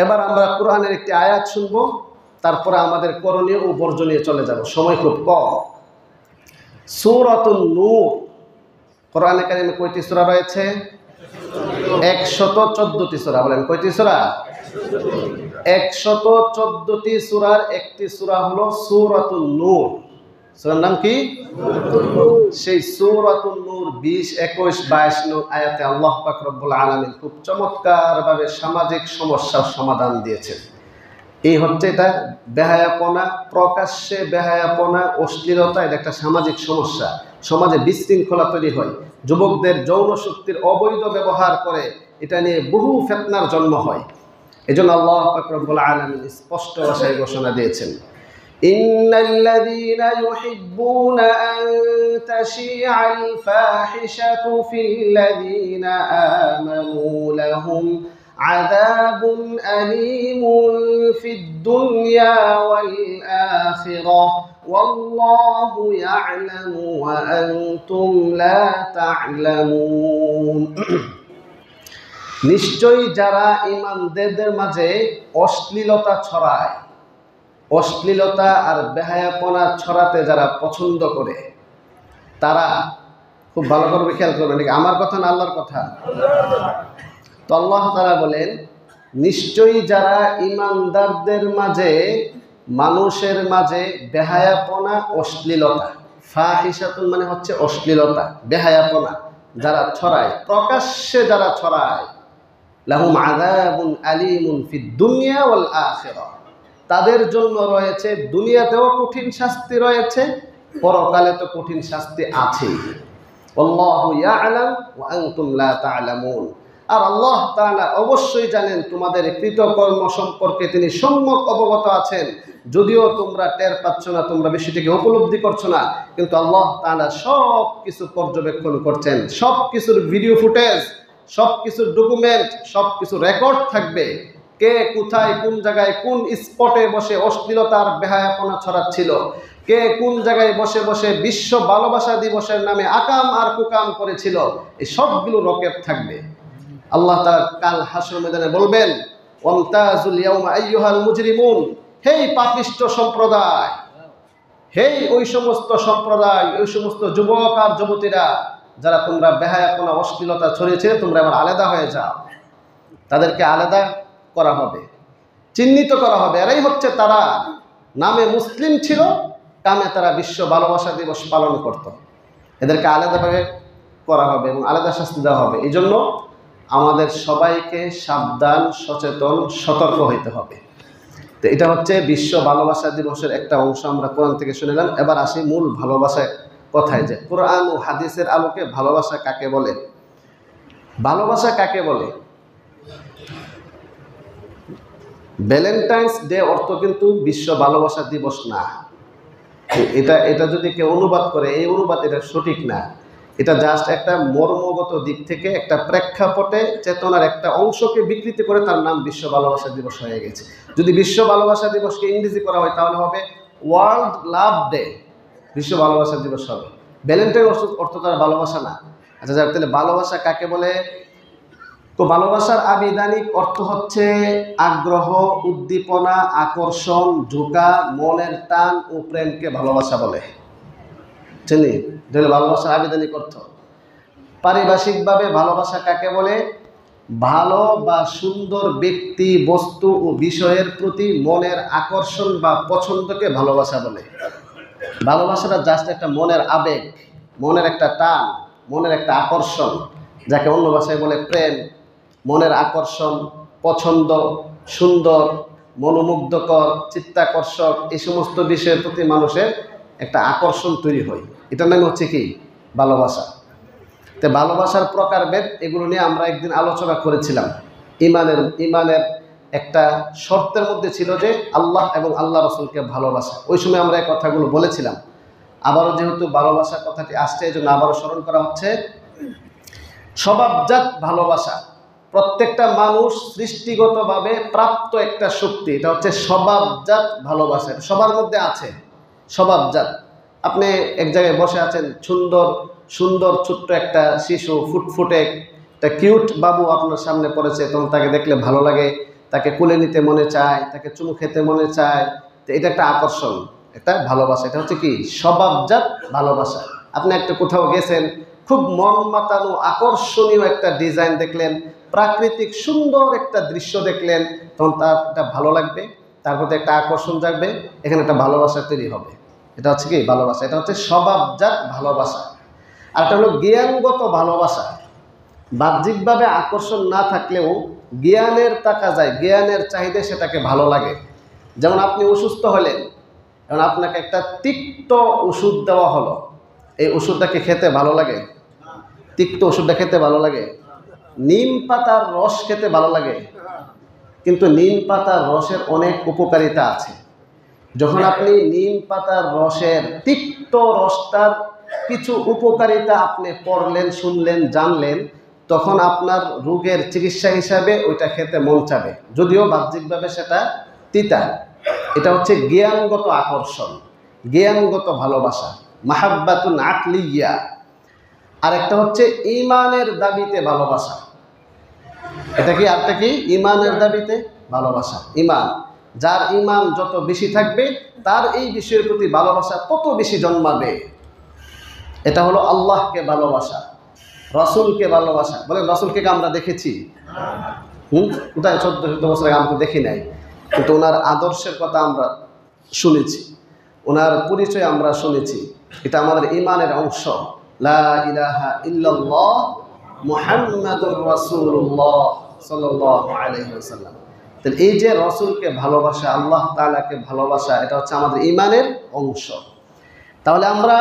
এবার আমরা কোরআনের একটি আয়াত শুনবো, তারপরে আমাদের করণীয় ও বর্জনীয় চলে যাব, সময় খুব কম। সূরাতুন নূর, কোরআনে কারিমে কয়টি সূরা রয়েছে? 114টি সূরা। বলেন কয়টি সূরা? 114টি সূরার একটি সূরা হলো সূরাতুন নূর। সূরার নাম কি? সেই সূরাতুন নূর 20, 21, 22 নং আয়াতে আল্লাহ পাক রব্বুল আলামিন খুব চমৎকারভাবে সামাজিক সমস্যার সমাধান দিয়েছেন। এই হচ্ছে এটা বেহায়াপনা, প্রকাশ্যে বেহায়াপনা, অশ্লীলতা, এটা একটা সামাজিক সমস্যা। সমাজে বিশৃঙ্খলা তৈরি হয়, যুবকদের যৌন শক্তির অবৈধ ব্যবহার করে এটা নিয়ে বহু ফিতনার জন্ম হয়। এজন্য আল্লাহ পাক রব্বুল আলামিন স্পষ্ট ভাষায় ঘোষণা দিয়েছেন, ইন্নাল্লাযীনা ইউহিব্বুনা আন তাশিআল ফাহিশাতু ফিল্লাযীনা আমানু লাহুম আযাবুন আলীমুন ফিদ দুনিয়া ওয়াল আখিরাহ ওয়াল্লাহু ইয়া'লামু ওয়া আনতুম লা তা'লামুন। নিশ্চয়ই যারা ঈমানদারদের মাঝে অশ্লীলতা ছড়ায়, অশ্লীলতা আর বেহায়াপনা ছড়াতে যারা পছন্দ করে, তারা খুব ভালো করে খেয়াল করবেন, আমার কথা না আল্লাহর কথা। তো আল্লাহ তাআলা বলেন, নিশ্চয়ই যারা ঈমানদারদের মাঝে, মানুষের মাঝে বেহায়াপনা, অশ্লীলতা, ফাহিশাতুন মানে হচ্ছে অশ্লীলতা, বেহায়াপনা যারা ছড়ায়, প্রকাশ্যে যারা ছড়ায়, লাহুম আযাবুন আলীমুন ফিদ দুনিয়া ওয়াল আখিরাহ, তাদের জন্য রয়েছে দুনিয়াতেও কঠিন শাস্তি রয়েছে, পরকালে তো কঠিন শাস্তি আছেই। আল্লাহু ইয়া'লাম ওয়া আনতুম লা তা'লামুন। আর আল্লাহ তাআলা অবশ্যই জানেন, তোমাদের কৃতকর্ম সম্পর্কে তিনি সম্যক অবগত আছেন, যদিও তোমরা টের পাচ্ছ না, তোমরা বিষয়টিকে উপলব্ধি করছো না, কিন্তু আল্লাহ তাআলা সব কিছু পর্যবেক্ষণ করছেন। সব কিছুর ভিডিও ফুটেজ, সব কিছুর ডকুমেন্ট, সব কিছু রেকর্ড থাকবে। কে কোথায়, কোন জায়গায়, কোন স্পটে বসে অশ্লীলতার বেহায়াপনা ছড়াচ্ছিল, কে কোন জায়গায় বসে বসে বিশ্ব ভালোবাসা দিবসের নামে আকাম আর কুকাম করেছিল, এই সবগুলো রকেট থাকবে। আল্লাহ তাআলা কাল হাসর ময়দানে বলবেন, ওয়ামতাজুল ইয়াউমা আইয়ুহাল মুজরিমুন, হেই পাপিষ্ঠ সম্প্রদায়, হেই ওই সমস্ত সম্প্রদায়, ওই সমস্ত যুবক আর যুবতীরা যারা তোমরা বেহায়াপনা অশ্লীলতা ছড়িয়েছে, তোমরা আবার আলাদা হয়ে যাও। তাদেরকে আলাদা করা হবে, চিহ্নিত করা হবে, এরাই হচ্ছে তারা নামে মুসলিম ছিল, কামে তারা বিশ্ব ভালোবাসা দিবস পালন করত। এদেরকে আলাদাভাবে করা হবে এবং আলাদা শাস্তি দেওয়া হবে। এই জন্য আমাদের সবাইকে সাবধান, সচেতন, সতর্ক হইতে হবে। তো এটা হচ্ছে বিশ্ব ভালোবাসা দিবসের একটা অংশ আমরা কোরআন থেকে শুনলাম। এবার আসি মূল ভালোবাসার কথায়, যে কোরআন ও হাদিসের আলোকে ভালোবাসা কাকে বলে। ভালোবাসা কাকে বলে? ভ্যালেন্টাইন্স ডে অর্থ কিন্তু বিশ্ব ভালোবাসা দিবস না। এটা যদি কেউ অনুবাদ করে, এই অনুবাদ এটা সঠিক না। এটা জাস্ট একটা মর্মগত দিক থেকে একটা প্রেক্ষাপটে চেতনার একটা অংশকে বিকৃতি করে তার নাম বিশ্ব ভালোবাসা দিবস হয়ে গেছে। যদি বিশ্ব ভালোবাসা দিবসকে ইংরেজি করা হয় তাহলে হবে ওয়ার্ল্ড লাভ ডে, বিশ্ব ভালোবাসা দিবস হবে। ভ্যালেন্টাইন অর্থ তার ভালোবাসা না। আচ্ছা যাক, তাহলে ভালোবাসা কাকে বলে? তো ভালোবাসার আবিধানিক অর্থ হচ্ছে আগ্রহ, উদ্দীপনা, আকর্ষণ, ঝোঁকা, মনের টান ও প্রেমকে ভালোবাসা বলে। চিনি, এটা ভালোবাসার আবিধানিক অর্থ। পারিভাষিকভাবে ভালোবাসা কাকে বলে? ভালো বা সুন্দর ব্যক্তি, বস্তু ও বিষয়ের প্রতি মনের আকর্ষণ বা পছন্দকে ভালোবাসা বলে। ভালোবাসাটা জাস্ট একটা মনের আবেগ, মনের একটা টান, মনের একটা আকর্ষণ, যাকে অন্য ভাষায় বলে প্রেম। মনের আকর্ষণ, পছন্দ, সুন্দর, মনোমুগ্ধকর, চিত্তাকর্ষক, এই সমস্ত বিষয়ের প্রতি মানুষের একটা আকর্ষণ তৈরি হয়। এটার নাম হচ্ছে কি? ভালোবাসা। তো ভালোবাসার প্রকারভেদ, এগুলো নিয়ে আমরা একদিন আলোচনা করেছিলাম। ইমানের একটা শর্তের মধ্যে ছিল যে আল্লাহ এবং আল্লাহ রসুলকে ভালোবাসা। ওই সময় আমরা এই কথাগুলো বলেছিলাম। আবারও যেহেতু ভালোবাসার কথাটি আসছে, এই জন্য আবারও স্মরণ করা হচ্ছে। স্বভাবজাত ভালোবাসা, প্রত্যেকটা মানুষ সৃষ্টিগতভাবে প্রাপ্ত একটা শক্তি, এটা হচ্ছে স্বভাবজাত ভালোবাসা। সবার মধ্যে আছে স্বভাবজাত। আপনি এক জায়গায় বসে আছেন, সুন্দর সুন্দর ছোট্ট একটা শিশু, ফুটফুটে একটা কিউট বাবু আপনার সামনে পড়েছে, তখন তাকে দেখলে ভালো লাগে, তাকে কোলে নিতে মনে চায়, তাকে চুমু খেতে মনে চায়। তো এটা একটা আকর্ষণ, একটা ভালোবাসা। এটা হচ্ছে কি? স্বভাবজাত ভালোবাসা। আপনি একটা কোথাও গেছেন, খুব মন মাতানো আকর্ষণীয় একটা ডিজাইন দেখলেন, প্রাকৃতিক সুন্দর একটা দৃশ্য দেখলেন, তখন তার এটা ভালো লাগবে, তার প্রতি একটা আকর্ষণ জাগবে, এখানে একটা ভালোবাসা তৈরি হবে। এটা হচ্ছে কি? ভালোবাসা। এটা হচ্ছে স্বভাবজাত ভালোবাসা। আর একটা হলো জ্ঞানগত ভালোবাসা। বাহ্যিকভাবে আকর্ষণ না থাকলেও জ্ঞানের টাকা যায়, জ্ঞানের চাহিদা, সেটাকে ভালো লাগে। যেমন আপনি অসুস্থ হলেন, এখন আপনাকে একটা তিক্ত ওষুধ দেওয়া হলো, এই ওষুধটাকে খেতে ভালো লাগে? তিক্ত ওষুধটা খেতে ভালো লাগে? নিম পাতার রস খেতে ভালো লাগে? কিন্তু নিম পাতার রসের অনেক উপকারিতা আছে। যখন আপনি নিম পাতার রসের তিক্ত রসটার কিছু উপকারিতা আপনি পড়লেন, শুনলেন, জানলেন, তখন আপনার রোগের চিকিৎসা হিসাবে ওইটা খেতে মন চাবে, যদিও বাহ্যিকভাবে সেটা তিতা। এটা হচ্ছে জ্ঞানগত আকর্ষণ, জ্ঞানগত ভালোবাসা, মাহাব্বাতুন আকলিয়া। আর একটা হচ্ছে ঈমানের দাবিতে ভালোবাসা। এটা কি? আরটা কি? ঈমানের দাবিতে ভালোবাসা। ঈমান, যার ঈমান যত বেশি থাকবে তার এই বিষয়ের প্রতি ভালোবাসা তত বেশি জন্মাবে। এটা হলো আল্লাহকে ভালোবাসা, রসুলকে ভালোবাসা। বলে রসুলকে আমরা দেখেছি? কোথায়? 1400 বছর আগে আমরা তো দেখি নাই, কিন্তু ওনার আদর্শের কথা আমরা শুনেছি, ওনার পরিচয় আমরা শুনেছি। এটা আমাদের ঈমানের অংশ। লা ইলাহা ইল্লাল্লাহ মুহাম্মাদুর রাসূলুল্লাহ সাল্লাল্লাহু আলাইহি ওয়াসাল্লাম। তাহলে এই যে রসুলকে ভালোবাসা, আল্লাহ তাআলাকে ভালোবাসা, এটা হচ্ছে আমাদের ঈমানের অংশ। তাহলে আমরা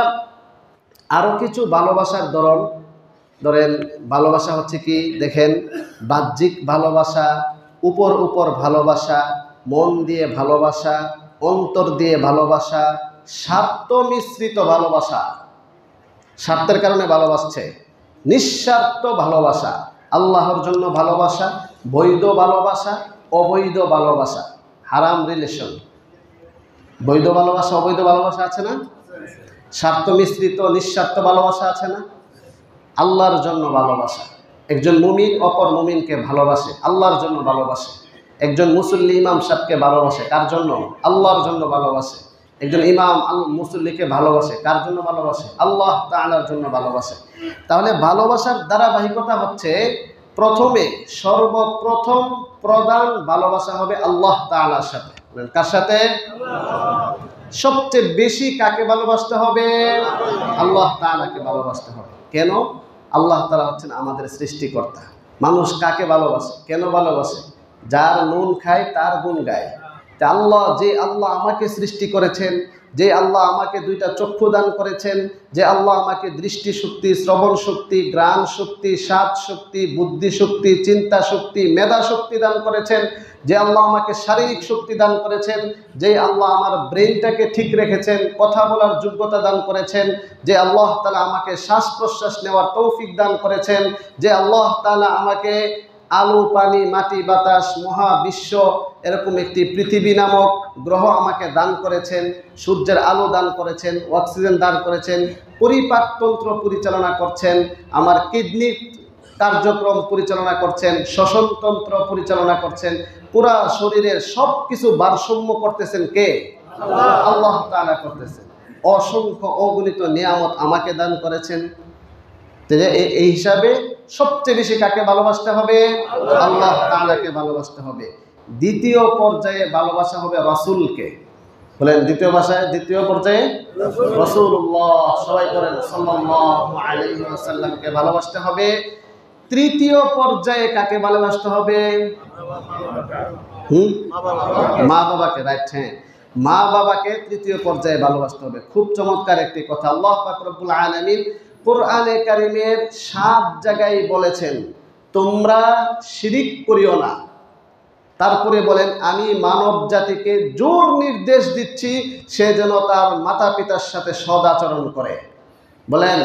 আরও কিছু ভালোবাসার ধরেন ভালোবাসা হচ্ছে কি? দেখেন, বাহ্যিক ভালোবাসা, উপর ভালোবাসা, মন দিয়ে ভালোবাসা, অন্তর দিয়ে ভালোবাসা, স্বার্থ মিশ্রিত ভালোবাসা, স্বার্থের কারণে ভালোবাসছে, নিঃস্বার্থ ভালোবাসা, আল্লাহর জন্য ভালোবাসা, বৈধ ভালোবাসা, অবৈধ ভালোবাসা, হারাম রিলেশন। বৈধ ভালোবাসা, অবৈধ ভালোবাসা আছে না? স্বার্থ মিশ্রিত নিঃস্বার্থ ভালোবাসা আছে না? আল্লাহর জন্য ভালোবাসা, একজন মুমিন অপর মুমিনকে ভালোবাসে, আল্লাহর জন্য ভালোবাসে। একজন মুসল্লি ইমাম সাহেবকে ভালোবাসে, কার জন্য? আল্লাহর জন্য ভালোবাসে। একজন ইমাম মুসল্লিকে ভালোবাসে, কার জন্য ভালোবাসে? আল্লাহ তাআলার জন্য ভালোবাসে। তাহলে ভালোবাসার ধারাবাহিকতা হচ্ছে, প্রথমে সর্বপ্রথম প্রধান ভালোবাসা হবে আল্লাহ তাআলার সাথে, কার সাথে? সবচেয়ে বেশি কাকে ভালোবাসতে হবে? আল্লাহ তাআলাকে ভালোবাসতে হবে। কেন? আল্লাহ তাআলা হচ্ছেন আমাদের সৃষ্টিকর্তা। মানুষ কাকে ভালোবাসে, কেন ভালোবাসে? যার নুন খায় তার গুণ গায়। তা যে আল্লাহ আমাকে সৃষ্টি করেছেন, যে আল্লাহ আমাকে দুইটা চক্ষু দান করেছেন, যে আল্লাহ আমাকে দৃষ্টি শক্তি, শ্রবণ শক্তি, ঘ্রাণ শক্তি, স্বাদ শক্তি, বুদ্ধি শক্তি, চিন্তা শক্তি, মেধা শক্তি দান করেছেন, যে আল্লাহ আমাকে শারীরিক শক্তি দান করেছেন, যে আল্লাহ আমার ব্রেনটাকে ঠিক রেখেছেন, কথা বলার যোগ্যতা দান করেছেন, যে আল্লাহ তাআলা আমাকে শ্বাস প্রশ্বাস নেওয়ার তৌফিক দান করেছেন, যে আল্লাহ তাআলা আমাকে আলো, পানি, মাটি, বাতাস, মহাবিশ্ব এরকম একটি পৃথিবী নামক গ্রহ আমাকে দান করেছেন, সূর্যের আলো দান করেছেন, অক্সিজেন দান করেছেন, পরিপাকতন্ত্র পরিচালনা করছেন, আমার কিডনি কার্যক্রম পরিচালনা করছেন, শ্বসনতন্ত্র পরিচালনা করছেন, পুরা শরীরের সব কিছু ভারসাম্য করতেছেন কে? আল্লাহ তাআলা করতেছেন। অসংখ্য অগণিত নিয়ামত আমাকে দান করেছেন। এই হিসাবে সবচেয়ে বেশি কাকে ভালোবাসতে হবে? আল্লাহ তাআলাকে ভালোবাসতে হবে। দ্বিতীয় পর্যায়ে ভালোবাসা হবে রাসূলকে। বলেন দ্বিতীয় পর্যায়ে রাসূলুল্লাহ, সবাই বলেন সাল্লাল্লাহু আলাইহি ওয়াসাল্লামকে ভালোবাসতে হবে। তৃতীয় পর্যায়ে কাকে ভালোবাসতে হবে? মা বাবাকে। রাইট, হ্যাঁ, মা বাবাকে তৃতীয় পর্যায়ে ভালোবাসতে হবে। খুব চমৎকার একটি কথা আল্লাহ পাক রব্বুল আলামিন কোরআনে কারিমের 7 জায়গায় বলেছেন তোমরা শিরিক করিও না। তারপরে বলেন আমি মানব জাতিকে জোর নির্দেশ দিচ্ছি সে যেন তার মাতা পিতার সাথে সৎ আচরণ করে। বলেন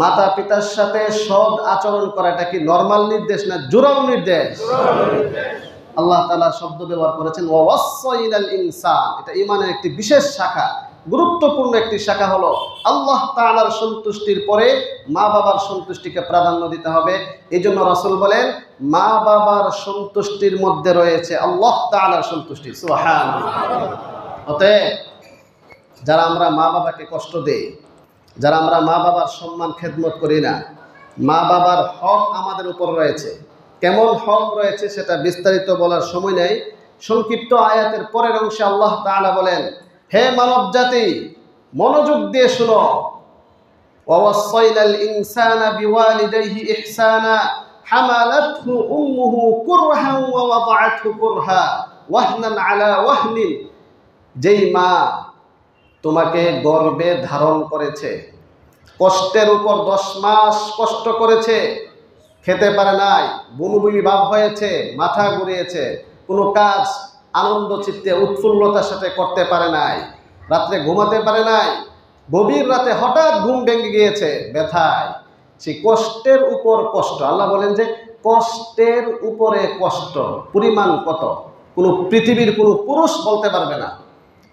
মাতা পিতার সাথে সৎ আচরণ করাটা কি নরমাল নির্দেশ না জোরালো নির্দেশ? আল্লাহ তাআলা শব্দ ব্যবহার করেছেন ওয়াসাইনাল ইনসান। এটা ঈমানের একটি বিশেষ শাখা, গুরুত্বপূর্ণ একটি শাখা হলো আল্লাহ তাআলার সন্তুষ্টির পরে মা বাবার সন্তুষ্টিকে প্রাধান্য দিতে হবে। এই জন্য রাসূল বলেন মা বাবার সন্তুষ্টির মধ্যে রয়েছে আল্লাহ তাআলার সন্তুষ্টি। সুবহানাল্লাহ। অতএব যারা আমরা মা বাবাকে কষ্ট দেই, যারা আমরা মা বাবার সম্মান খেদমত করি না, মা বাবার হক আমাদের উপর রয়েছে। কেমন হক রয়েছে সেটা বিস্তারিত বলার সময় নেই। সংক্ষিপ্ত আয়াতের পরের অংশে আল্লাহ তাআলা বলেন হে মানব জাতি মনোযোগ দিয়ে শুনো, ওয়াসাইনাল ইনসানা বিওয়ালিদাইহি ইহসানা হামালাতহু উম্মুহু কুরহা ওয়া ওয়াদাআতহু কুরহা ওয়াহনান আলা ওয়াহনিন। যেই মা তোমাকে গর্ভে ধারণ করেছে, কষ্টের উপর 10 মাস কষ্ট করেছে, খেতে পারে নাই, বমি ভাব হয়েছে, মাথা ঘুরিয়েছে, কোনো কাজ আনন্দ চিত্তে উৎফুল্লতার সাথে করতে পারে নাই, রাত্রে ঘুমাতে পারে নাই, গভীর রাতে হঠাৎ ঘুম ভেঙে গিয়েছে ব্যথায়, সেই কষ্টের উপর কষ্ট। আল্লাহ বলেন যে কষ্টের উপরে কষ্ট পরিমাণ কত কোনো পৃথিবীর কোনো পুরুষ বলতে পারবে না।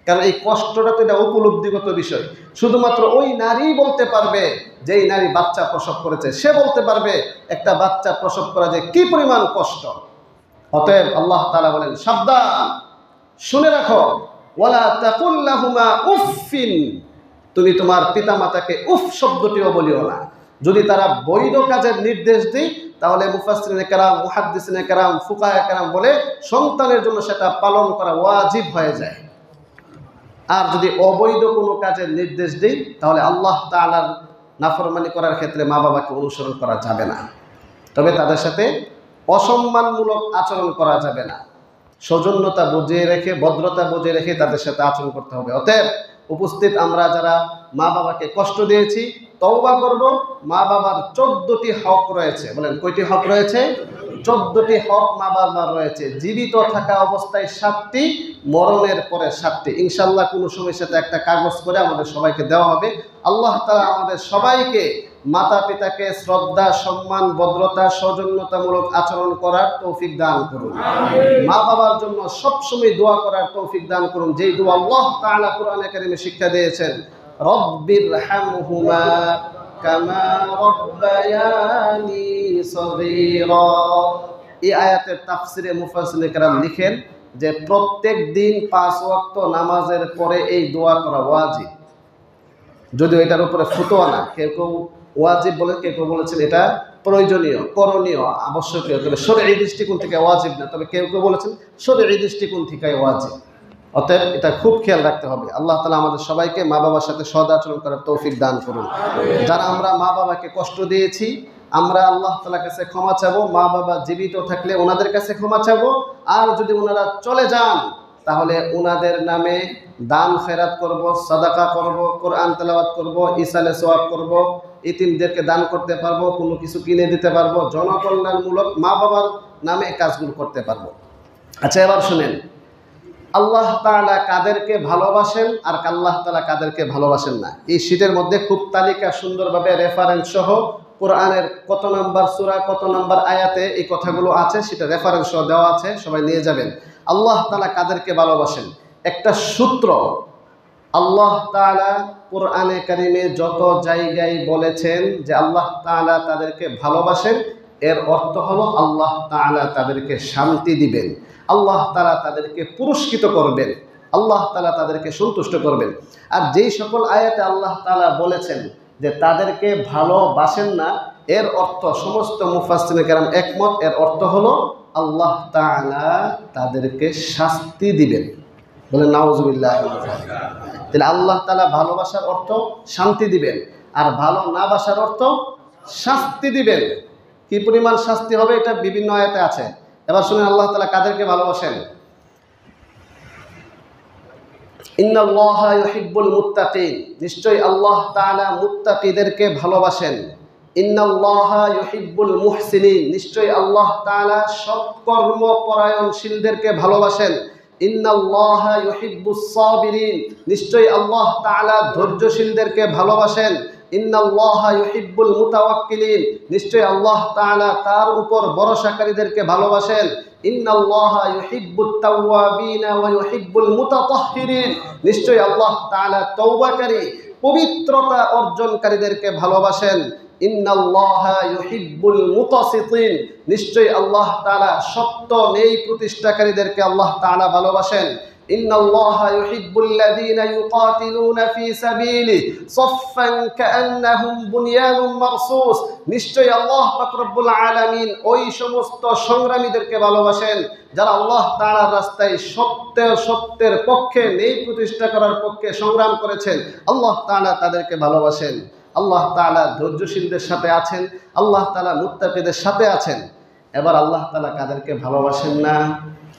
কারণ এই কষ্টটা তো এটা উপলব্ধিগত বিষয়। শুধুমাত্র ওই নারী বলতে পারবে যেই নারী বাচ্চা প্রসব করেছে, সে বলতে পারবে একটা বাচ্চা প্রসব করা যে কি পরিমাণ কষ্ট। অতএব আল্লাহ তাআলা বলেন সাবধান, শুনে রাখো, ওয়ালা তাকুল লাহুমা উফফিন, তুমি তোমার পিতামাতাকে উফ শব্দটিও বলিও না। যদি তারা বৈধ কাজের নির্দেশ দেয় তাহলে মুফাসসিরিনে কেরাম, মুহাদ্দিসিনে কেরাম, ফুকাহায়ে কেরাম বলে সন্তানের জন্য সেটা পালন করা ওয়াজিব হয়ে যায়। আর যদি অবৈধ কোনো কাজের নির্দেশ দেই তাহলে আল্লাহ তাআলার নাফরমানি করার ক্ষেত্রে মা বাবাকে অনুসরণ করা যাবে না। তবে তাদের সাথে অসম্মানমূলক আচরণ করা যাবে না। সৌজন্যতা বজায় রেখে, ভদ্রতা বজায় রেখে তাদের সাথে আচরণ করতে হবে। অতএব উপস্থিত আমরা যারা মা বাবাকে কষ্ট দিয়েছি তওবা করব। মা বাবার 14টি হক রয়েছে। বলেন কয়টি হক রয়েছে? 14টি হক মা বাবার রয়েছে। জীবিত থাকা অবস্থায় 7টি, মরণের পরে 7টি। ইনশাআল্লাহ কোনো সময় সেটা একটা কাগজ করে আমাদের সবাইকে দেওয়া হবে। আল্লাহ তাআলা আমাদের সবাইকে মাতা পিতাকে শ্রদ্ধা, সম্মান, ভদ্রতা, সৌজন্যতামূলক আচরণ করার তৌফিক দান করুন। মা বাবার জন্য সবসময় দোয়া করার তৌফিক দান করুন, যেই দোয়া আল্লাহ তাআলা কোরআনে কারিমে শিক্ষা দিয়েছেন, রব্বিরহামহুমা কামা রব্বায়ানি সগীরা। এই আয়াতের তাফসিরে মুফাসসিরিনে কেরাম লিখেন যে প্রত্যেক দিন 5 ওয়াক্ত নামাজের পরে এই দোয়া করা ওয়াজিব। যদিও এটার উপরে ফতোয়া না, কেউ কেউ ওয়াজিব বলে, কেউ কেউ বলেছেন এটা প্রয়োজনীয়, করণীয়, আবশ্যকীয়। তবে শরঈ দৃষ্টিকোণ থেকে ওয়াজিব না, তবে কেউ কেউ বলেছেন শরঈ দৃষ্টিকোণ থেকে ওয়াজিব। অতএব এটা খুব খেয়াল রাখতে হবে। আল্লাহ তাআলা আমাদের সবাইকে মা বাবার সাথে সৎ আচরণ করার তৌফিক দান করুন। যারা আমরা মা বাবাকে কষ্ট দিয়েছি, আমরা আল্লাহ তাআলার কাছে ক্ষমা চাবো। মা বাবা জীবিত থাকলে ওনাদের কাছে ক্ষমা চাবো, আর যদি ওনারা চলে যান তাহলে ওনাদের নামে দান খেরাত করব, সাদাকা করব, কোরআন তেলাওয়াত করব, ইসালে সওয়াব করব, ইতিমদেরকে দান করতে পারবো, কোনো কিছু কিনে দিতে পারবো, জনকল্যাণমূলক মা বাবার নামে কাজগুলো করতে পারবো। আচ্ছা, এবার শুনেন, আল্লাহ তাআলা কাদেরকে ভালোবাসেন আর আল্লাহ তাআলা কাদেরকে ভালোবাসেন না, এই শীটের মধ্যে খুব তালিকা সুন্দরভাবে রেফারেন্স সহ কোরআনের কত নম্বর সূরা কত নম্বর আয়াতে এই কথাগুলো আছে সেটা রেফারেন্স সহ দেওয়া আছে, সবাই নিয়ে যাবেন। আল্লাহ তাআলা কাদেরকে ভালোবাসেন, একটা সূত্র আল্লাহ তাআলা কোরআনে কারিমে যত জায়গায় বলেছেন যে আল্লাহ তাআলা তাদেরকে ভালোবাসেন, এর অর্থ হলো আল্লাহ তাআলা তাদেরকে শান্তি দিবেন, আল্লাহ তাআলা তাদেরকে পুরস্কৃত করবেন, আল্লাহ তাআলা তাদেরকে সন্তুষ্ট করবেন। আর যেই সকল আয়াতে আল্লাহ তাআলা বলেছেন যে তাদেরকে ভালোবাসেন না, এর অর্থ সমস্ত মুফাসসিরিনে কেরাম একমত, এর অর্থ হলো আল্লাহ তাআলা তাদেরকে শাস্তি দিবেন। বলেন নাউযুবিল্লাহ। তাহলে আল্লাহ তাআলা ভালোবাসার অর্থ শান্তি দিবেন, আর ভালো না বাসার অর্থ শাস্তি দিবেন। কি পরিমাণ শাস্তি হবে এটা বিভিন্ন আয়াতে আছে। এবার শুনেন আল্লাহ তাআলা কাদেরকে ভালোবাসেন। ইন্নাল্লাহা ইউহিব্বুল মুত্তাকিন, নিশ্চয়ই আল্লাহ তাআলা মুত্তাকিদেরকে ভালোবাসেন। ইন্নাল্লাহা ইউহিব্বুল মুহসিনিন, নিশ্চয়ই আল্লাহ তাআলা সৎকর্ম পরায়ণশীলদেরকে ভালোবাসেন। ইন্নাল্লাহা ইউহিব্বুস সাবিরিন, নিশ্চয়ই আল্লাহ তাআলা ধৈর্যশীলদেরকে ভালোবাসেন। ইন্নাল্লাহা ইউহিব্বুল মুতাওয়াক্কিলিন, নিশ্চয়ই আল্লাহ তাআলা তার উপর ভরসাকারীদেরকে ভালোবাসেন। ইন্নাল্লাহা ইউহিব্বুত তাওয়াবিনা ওয়া ইউহিব্বুল মুতাতাহহিরিন, নিশ্চয়ই আল্লাহ তাআলা তওবাকারী পবিত্রতা অর্জনকারীদেরকে ভালোবাসেন। ইন্নাল্লাহা ইউহিব্বুল মুতাসিতিন, নিশ্চয়ই আল্লাহ তাআলা সত্য ন্যায় প্রতিষ্ঠাকারীদেরকে আল্লাহ তাআলা ভালোবাসেন। ইন্নাল্লাহা ইউহিব্বুল্লাযীনা ইউকাতিলুনা ফী সাবিলিহি সাফফান কাআন্নাহুম বুনয়ানুম মারসুস, নিশ্চয়ই আল্লাহ পাক রব্বুল আলামিন ওই সমস্ত সংগ্রামীদেরকে ভালোবাসেন যারা আল্লাহ তাআলার রাস্তায় সত্যের পক্ষে ন্যায় প্রতিষ্ঠা করার পক্ষে সংগ্রাম করেছেন। আল্লাহ তাআলা তাদেরকে ভালোবাসেন। আল্লাহ তাআলা ধৈর্যশীলদের সাথে আছেন, আল্লাহ তাআলা মুত্তাকিদের সাথে আছেন। এবার আল্লাহ তাআলা কাদেরকে ভালোবাসেন না?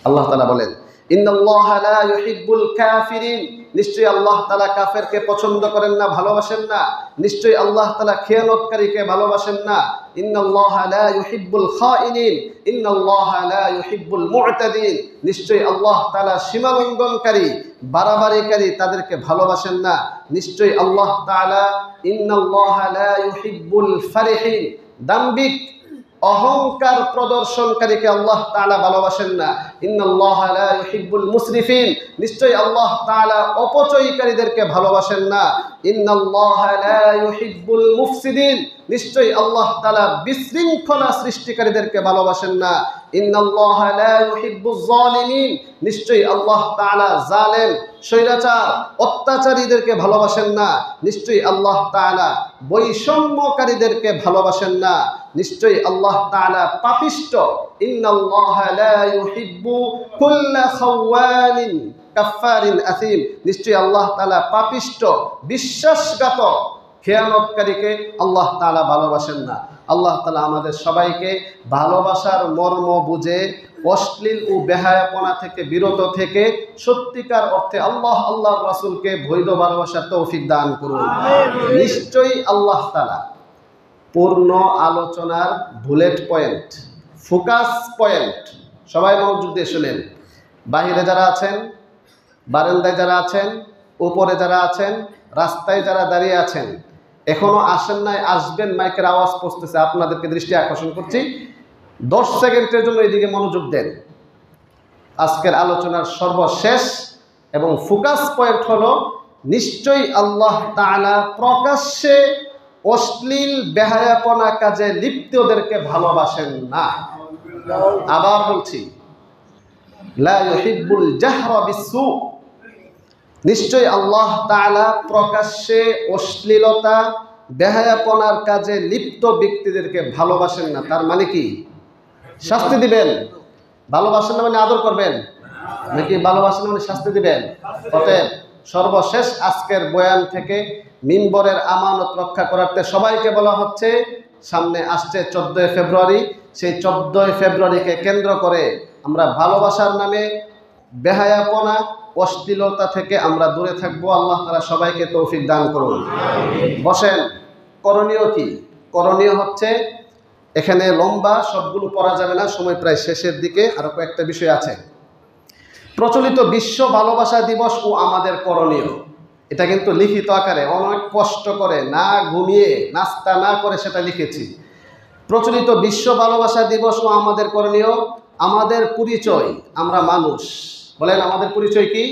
আল্লাহ তাআলা বলেন ইন্নাল্লাহা লা ইউহিব্বুল কাফিরিন, নিশ্চয়ই আল্লাহ তাআলা কাফেরকে পছন্দ করেন না, ভালোবাসেন না। নিশ্চয়ই আল্লাহ তাআলা খিয়ানতকারীকে ভালোবাসেন না। ইন্নাল্লাহা লা ইউহিব্বুল খাইনিন, ইন্নাল্লাহা লা ইউহিব্বুল মু'তাদিন, নিশ্চয়ই আল্লাহ তাআলা সীমালঙ্ঘনকারী বাড়াবাড়িকারী তাদেরকে ভালোবাসেন না। নিশ্চয়ই আল্লাহ তাআলা ইন্নাল্লাহা লা ইউহিব্বুল ফারিহিন, দাম্ভিক অহংকার প্রদর্শনকারীকে আল্লাহ তাআলা ভালোবাসেন না। ইন্নাল্লাহা লা ইউহিব্বুল মুসরিফিন, নিশ্চয়ই আল্লাহ তাআলা অপচয়কারীদেরকে ভালোবাসেন না। ইন্নাল্লাহা লা ইউহিব্বুল মুফসিদিন, নিশ্চয়ই আল্লাহ তাআলা বিশৃঙ্খলা সৃষ্টিকারীদেরকে ভালোবাসেন না। ইন্নাল্লাহা লা ইউহিব্বুজ জালিমিন, নিশ্চয়ই আল্লাহ তাআলা জালেম স্বৈরাচার অত্যাচারীদেরকে ভালোবাসেন না। নিশ্চয়ই আল্লাহ তাআলা বৈষম্যকারীদেরকে ভালোবাসেন না। নিশ্চয়ই আল্লাহ তাআলা পাপিষ্ঠ। ইন্নাল্লাহা লা ইউহিব্বু কুল্লা খাওয়ানিন কাফফারিন আথিম, নিশ্চয়ই আল্লাহ তাআলা পাপিষ্ঠ বিশ্বাসঘাত খেয়ানতকারীকে আল্লাহ তাআলা ভালোবাসেন না। আল্লাহ তাআলা আমাদের সবাইকে ভালোবাসার মর্ম বুঝে অশ্লীল ও বেহায়াপনা থেকে বিরত থেকে সত্যিকার অর্থে আল্লাহর রাসূলকে বৈধ ভালোবাসার তৌফিক দান করুন। নিশ্চয়ই আল্লাহ তাআলা পূর্ণ আলোচনার বুলেট পয়েন্ট, ফোকাস পয়েন্ট, সবাই মনোযোগ দিয়ে শুনেন। বাহিরে যারা আছেন, বারান্দায় যারা আছেন, উপরে যারা আছেন, রাস্তায় যারা দাঁড়িয়ে আছেন, এখনো আসেন নাই, আসবেন, মাইকের আওয়াজ পৌঁছতেছে, আপনাদেরকে দৃষ্টি আকর্ষণ করছি। 10 সেকেন্ডের জন্য এদিকে মনোযোগ দেন। আজকের আলোচনার সর্বশেষ এবং ফোকাস পয়েন্ট হলো নিশ্চয়ই আল্লাহ তাআলা প্রকাশ্যে অশ্লীল বেহায়াপনা কাজে লিপ্তদেরকে ভালোবাসেন না। আবার বলছি, লা ইউহিব্বুল জাহরা বিসসু, নিশ্চয়ই আল্লাহ তাআলা প্রকাশ্যে অশ্লীলতা বেহায়াপনার কাজে লিপ্ত ব্যক্তিদেরকে ভালোবাসেন না। তার মানে কি? শাস্তি দিবেন। ভালোবাসেন না মানে আদর করবেন, নাকি ভালোবাসেন উনি শাস্তি দিবেন? অতএব সর্বশেষ আজকের বয়ান থেকে মিম্বরের আমানত রক্ষা করাতে সবাইকে বলা হচ্ছে, সামনে আসছে 14 ফেব্রুয়ারি, সেই 14 ফেব্রুয়ারিকে কেন্দ্র করে আমরা ভালোবাসার নামে বেহায়াপনা অশ্লীলতা থেকে আমরা দূরে থাকবো। আল্লাহ তাআলা সবাইকে তৌফিক দান করুন। বসেন। করণীয় কি? করণীয় হচ্ছে, এখানে লম্বা সবগুলো পড়া যাবে না, সময় প্রায় শেষের দিকে, আরো কয়েকটা বিষয় আছে। প্রচলিত বিশ্ব ভালোবাসা দিবস ও আমাদের করণীয়, এটা কিন্তু লিখিত আকারে অনেক কষ্ট করে না ঘুমিয়ে নাস্তা না করে সেটা লিখেছি। প্রচলিত বিশ্ব ভালোবাসা দিবস ও আমাদের করণীয়। আমাদের পরিচয়, আমরা মানুষ। বলেন, আমাদের পরিচয় কি?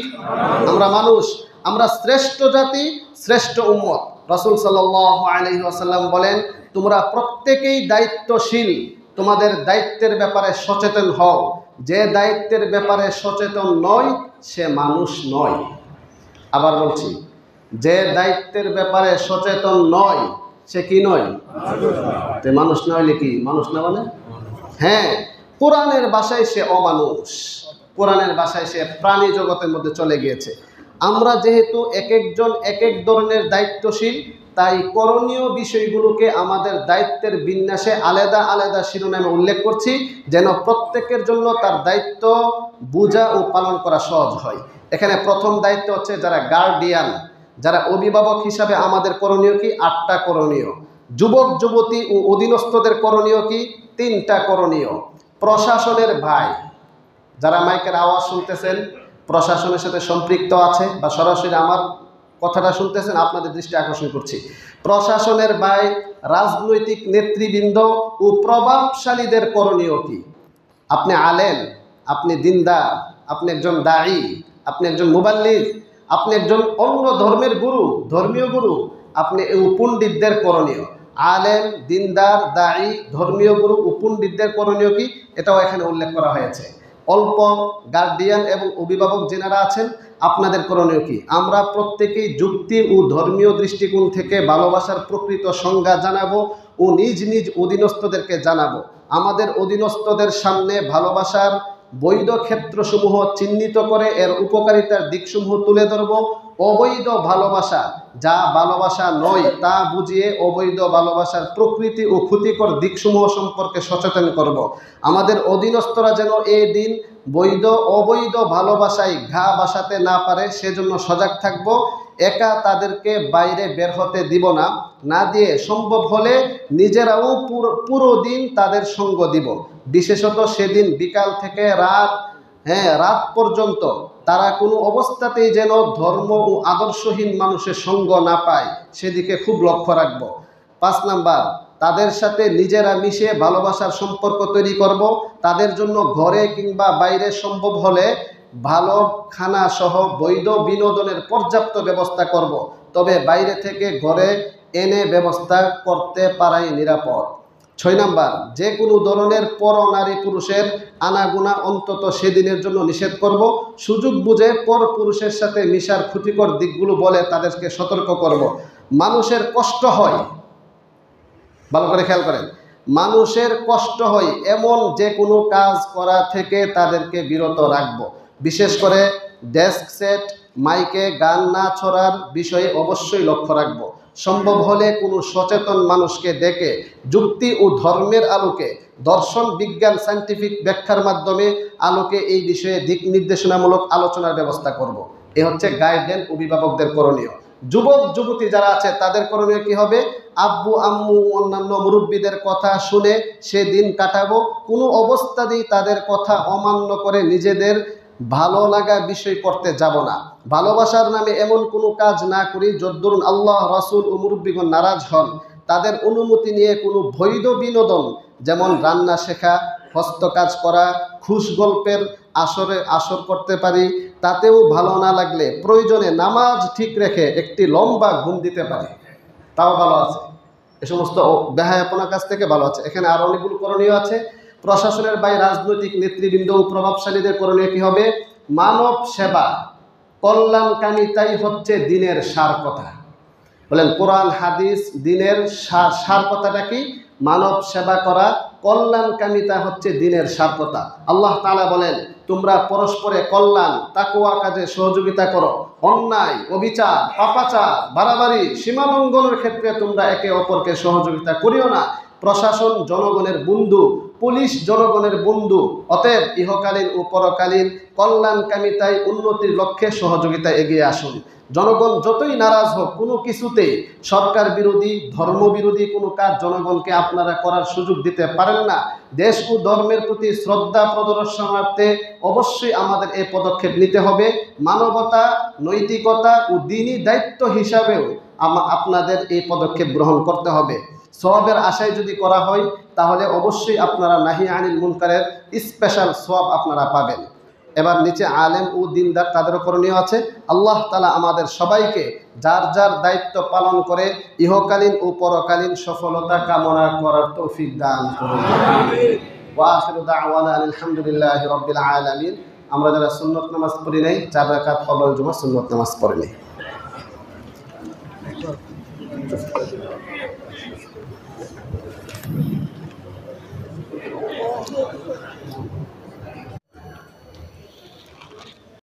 আমরা মানুষ। আমরা শ্রেষ্ঠ জাতি, শ্রেষ্ঠ উম্মত। রাসূল সাল্লাল্লাহু আলাইহি ওয়াসাল্লাম বলেন, তোমরা প্রত্যেকেই দায়িত্বশীল, তোমাদের দায়িত্বের ব্যাপারে সচেতন হও। যে দায়িত্বের ব্যাপারে সচেতন নয় সে মানুষ নয়। আবার বলছি, যে দায়িত্বের ব্যাপারে সচেতন নয় সে কি নয়? তে মানুষ না হইলে কি? মানুষ না মানে? হ্যাঁ, কোরআনের ভাষায় সে অমানুষ, কোরআনের ভাষায় সে প্রাণী জগতের মধ্যে চলে গিয়েছে। আমরা যেহেতু এক একজন এক এক ধরনের দায়িত্বশীল, তাই করণীয় বিষয়গুলোকে আমাদের দায়িত্বের বিন্যাসে আলাদা আলাদা শিরোনামে উল্লেখ করছি, যেন প্রত্যেকের জন্য তার দায়িত্ব বোঝা ও পালন করা সহজ হয়। এখানে প্রথম দায়িত্ব হচ্ছে যারা গার্ডিয়ান, যারা অভিভাবক হিসাবে আমাদের করণীয় কি? 8টা করণীয়। যুবক যুবতী ও অধীনস্থদের করণীয় কি? 3টা করণীয়। প্রশাসনের ভাই, যারা মাইকের আওয়াজ শুনতেছেন, প্রশাসনের সাথে সম্পৃক্ত আছে বা সরাসরি আমার কথাটা শুনতেছেন, আপনাদের দৃষ্টি আকর্ষণ করছি। প্রশাসনের ভাই, রাজনৈতিক নেতৃবৃন্দ ও প্রভাবশালীদের করণীয় কি? আপনি আলেম, আপনি দিনদার, আপনি একজন দায়ী, আপনি একজন মুবাল্লিগ, আপনি একজন অন্য ধর্মের গুরু, ধর্মীয় গুরু, আপনি এই পণ্ডিতদের করণীয়। আলেম, দিনদার, দায়ী, ধর্মীয় গুরু ও পণ্ডিতদের করণীয় কি? এটাও এখানে উল্লেখ করা হয়েছে। অল্প গার্ডিয়ান এবং অভিভাবক যেনারা আছেন, আপনাদের করণীয় কি? আমরা প্রত্যেকেই যুক্তি ও ধর্মীয় দৃষ্টিকোণ থেকে ভালোবাসার প্রকৃত সংজ্ঞা জানাবো ও নিজ নিজ অধীনস্থদেরকে জানাবো। আমাদের অধীনস্থদের সামনে ভালোবাসার বৈধ ক্ষেত্রসমূহ চিহ্নিত করে এর উপকারিতার দিকসমূহ তুলে ধরব। অবৈধ ভালোবাসা, যা ভালোবাসা নয় তা বুঝিয়ে অবৈধ ভালোবাসার প্রকৃতি ও ক্ষতিকর দিকসমূহ সম্পর্কে সচেতন করব। আমাদের অধীনস্থরা যেন এই দিন বৈধ অবৈধ ভালোবাসায় ঘা বাসাতে না পারে সেজন্য সজাগ থাকব। একা তাদেরকে বাইরে বের হতে দিব না, না দিয়ে সম্ভব হলে নিজেরাও পুরো দিন তাদের সঙ্গ দিব। বিশেষত সেদিন বিকাল থেকে রাত পর্যন্ত তারা কোনো অবস্থাতেই যেন ধর্ম ও আদর্শহীন মানুষের সঙ্গ না পায়, সেদিকে খুব লক্ষ্য রাখব। 5 নাম্বার, তাদের সাথে নিজেরা মিশে ভালোবাসার সম্পর্ক তৈরি করব। তাদের জন্য ঘরে কিংবা বাইরে সম্ভব হলে ভালো খানা সহ বৈধ বিনোদনের পর্যাপ্ত ব্যবস্থা করব। তবে বাইরে থেকে ঘরে এনে ব্যবস্থা করতে পারাই নিরাপদ। 6 নাম্বার, যে কোনো ধরনের পর নারী পুরুষের আনাগোনা অন্তত সেদিনের জন্য নিষেধ করব। সুযোগ বুঝে পর পুরুষের সাথে মিশার ক্ষতিকর দিকগুলো বলে তাদেরকে সতর্ক করব। মানুষের কষ্ট হয়, ভালো করে খেয়াল করেন, মানুষের কষ্ট হয় এমন যে কোনো কাজ করা থেকে তাদেরকে বিরত রাখব। বিশেষ করে ডেস্ক সেট, মাইকে গান না ছড়ার বিষয়ে অবশ্যই লক্ষ্য রাখব। সম্ভব হলে কোনো সচেতন মানুষকে ডেকে যুক্তি ও ধর্মের আলোকে, দর্শন বিজ্ঞান সায়েন্টিফিক ব্যাখ্যার মাধ্যমে আলোকে এই বিষয়ে দিক নির্দেশনামূলক আলোচনার ব্যবস্থা করব। এ হচ্ছে গাইডলাইন অভিভাবকদের করণীয়। যুবক যুবতী যারা আছে তাদের করণীয় কি হবে? আব্বু আম্মু অন্যান্য মুরব্বীদের কথা শুনে সে দিন কাটাবো। কোনো অবস্থাতেই তাদের কথা অমান্য করে নিজেদের ভালো লাগা বিষয় করতে যাব না। ভালোবাসার নামে এমন কোনো কাজ না করি যদ্দরুন আল্লাহ, রাসূল ও মুরব্বীগণ নারাজ হন। তাদের অনুমতি নিয়ে কোনো বৈধ বিনোদন, যেমন রান্না শেখা, হস্তকাজ করা, খুশ গল্পের আসর করতে পারি, তাতেও ভালো না লাগলে প্রয়োজনে নামাজ ঠিক রেখে একটি লম্বা ঘুম দিতে পারি, তাও ভালো আছে। এ সমস্ত বেহায়াপনার কাছ থেকে ভালো আছে। এখানে আরও অনেকগুলো করণীয় আছে। প্রশাসনের বাইরে রাজনৈতিক নেতৃবৃন্দ ও প্রভাবশালীদের করণীয় কি হবে? মানব সেবা কল্যাণকামিতাই হচ্ছে দিনের সার কথা। বলেন, কোরআন হাদিস দিনের সার কথাটা কি? মানব সেবা করা, কল্যাণকামিতা হচ্ছে দিনের সার কথা। আল্লাহ তাআলা বলেন, তোমরা পরস্পরে কল্যাণ তাকওয়া কাজে সহযোগিতা করো। অন্যায়, অবিচার, পাপাচার, বাড়াবাড়ি, সীমালঙ্ঘনের ক্ষেত্রে তোমরা একে অপরকে সহযোগিতা করিও না। প্রশাসন জনগণের বন্ধু, পুলিশ জনগণের বন্ধু। অতএব ইহকালীন ও পরকালীন কল্যাণকামিতায় উন্নতির লক্ষ্যে সহযোগিতা এগিয়ে আসুন। জনগণ যতই নারাজ হোক, কোনো কিছুতে সরকার বিরোধী, ধর্ম বিরোধী কোনো কাজ জনগণকে আপনারা করার সুযোগ দিতে পারেন না। দেশ ও ধর্মের প্রতি শ্রদ্ধা প্রদর্শনার্থে অবশ্যই আমাদের এই পদক্ষেপ নিতে হবে। মানবতা, নৈতিকতা ও দ্বীনি দায়িত্ব হিসাবেও আপনাদের এই পদক্ষেপ গ্রহণ করতে হবে। সওয়াবের আশায় যদি করা হয় তাহলে অবশ্যই আপনারা নাহি আনিল মুনকারের স্পেশাল সওয়াব আপনারা পাবেন। এবার নিচে আলেম ও দিনদার তাদেরও করণীয় আছে। আল্লাহ তাআলা আমাদের সবাইকে যার যার দায়িত্ব পালন করে ইহকালীন ও পরকালীন সফলতা কামনা করার তৌফিক দান করুন। ওয়া আখিরু দাওয়ানা আলহামদুলিল্লাহি রাব্বিল আলামিন। আমরা যারা সুন্নত নামাজ পড়ি নাই, 4 রাকাত কবল জুমা সুন্নত নামাজ পড়ি নাই।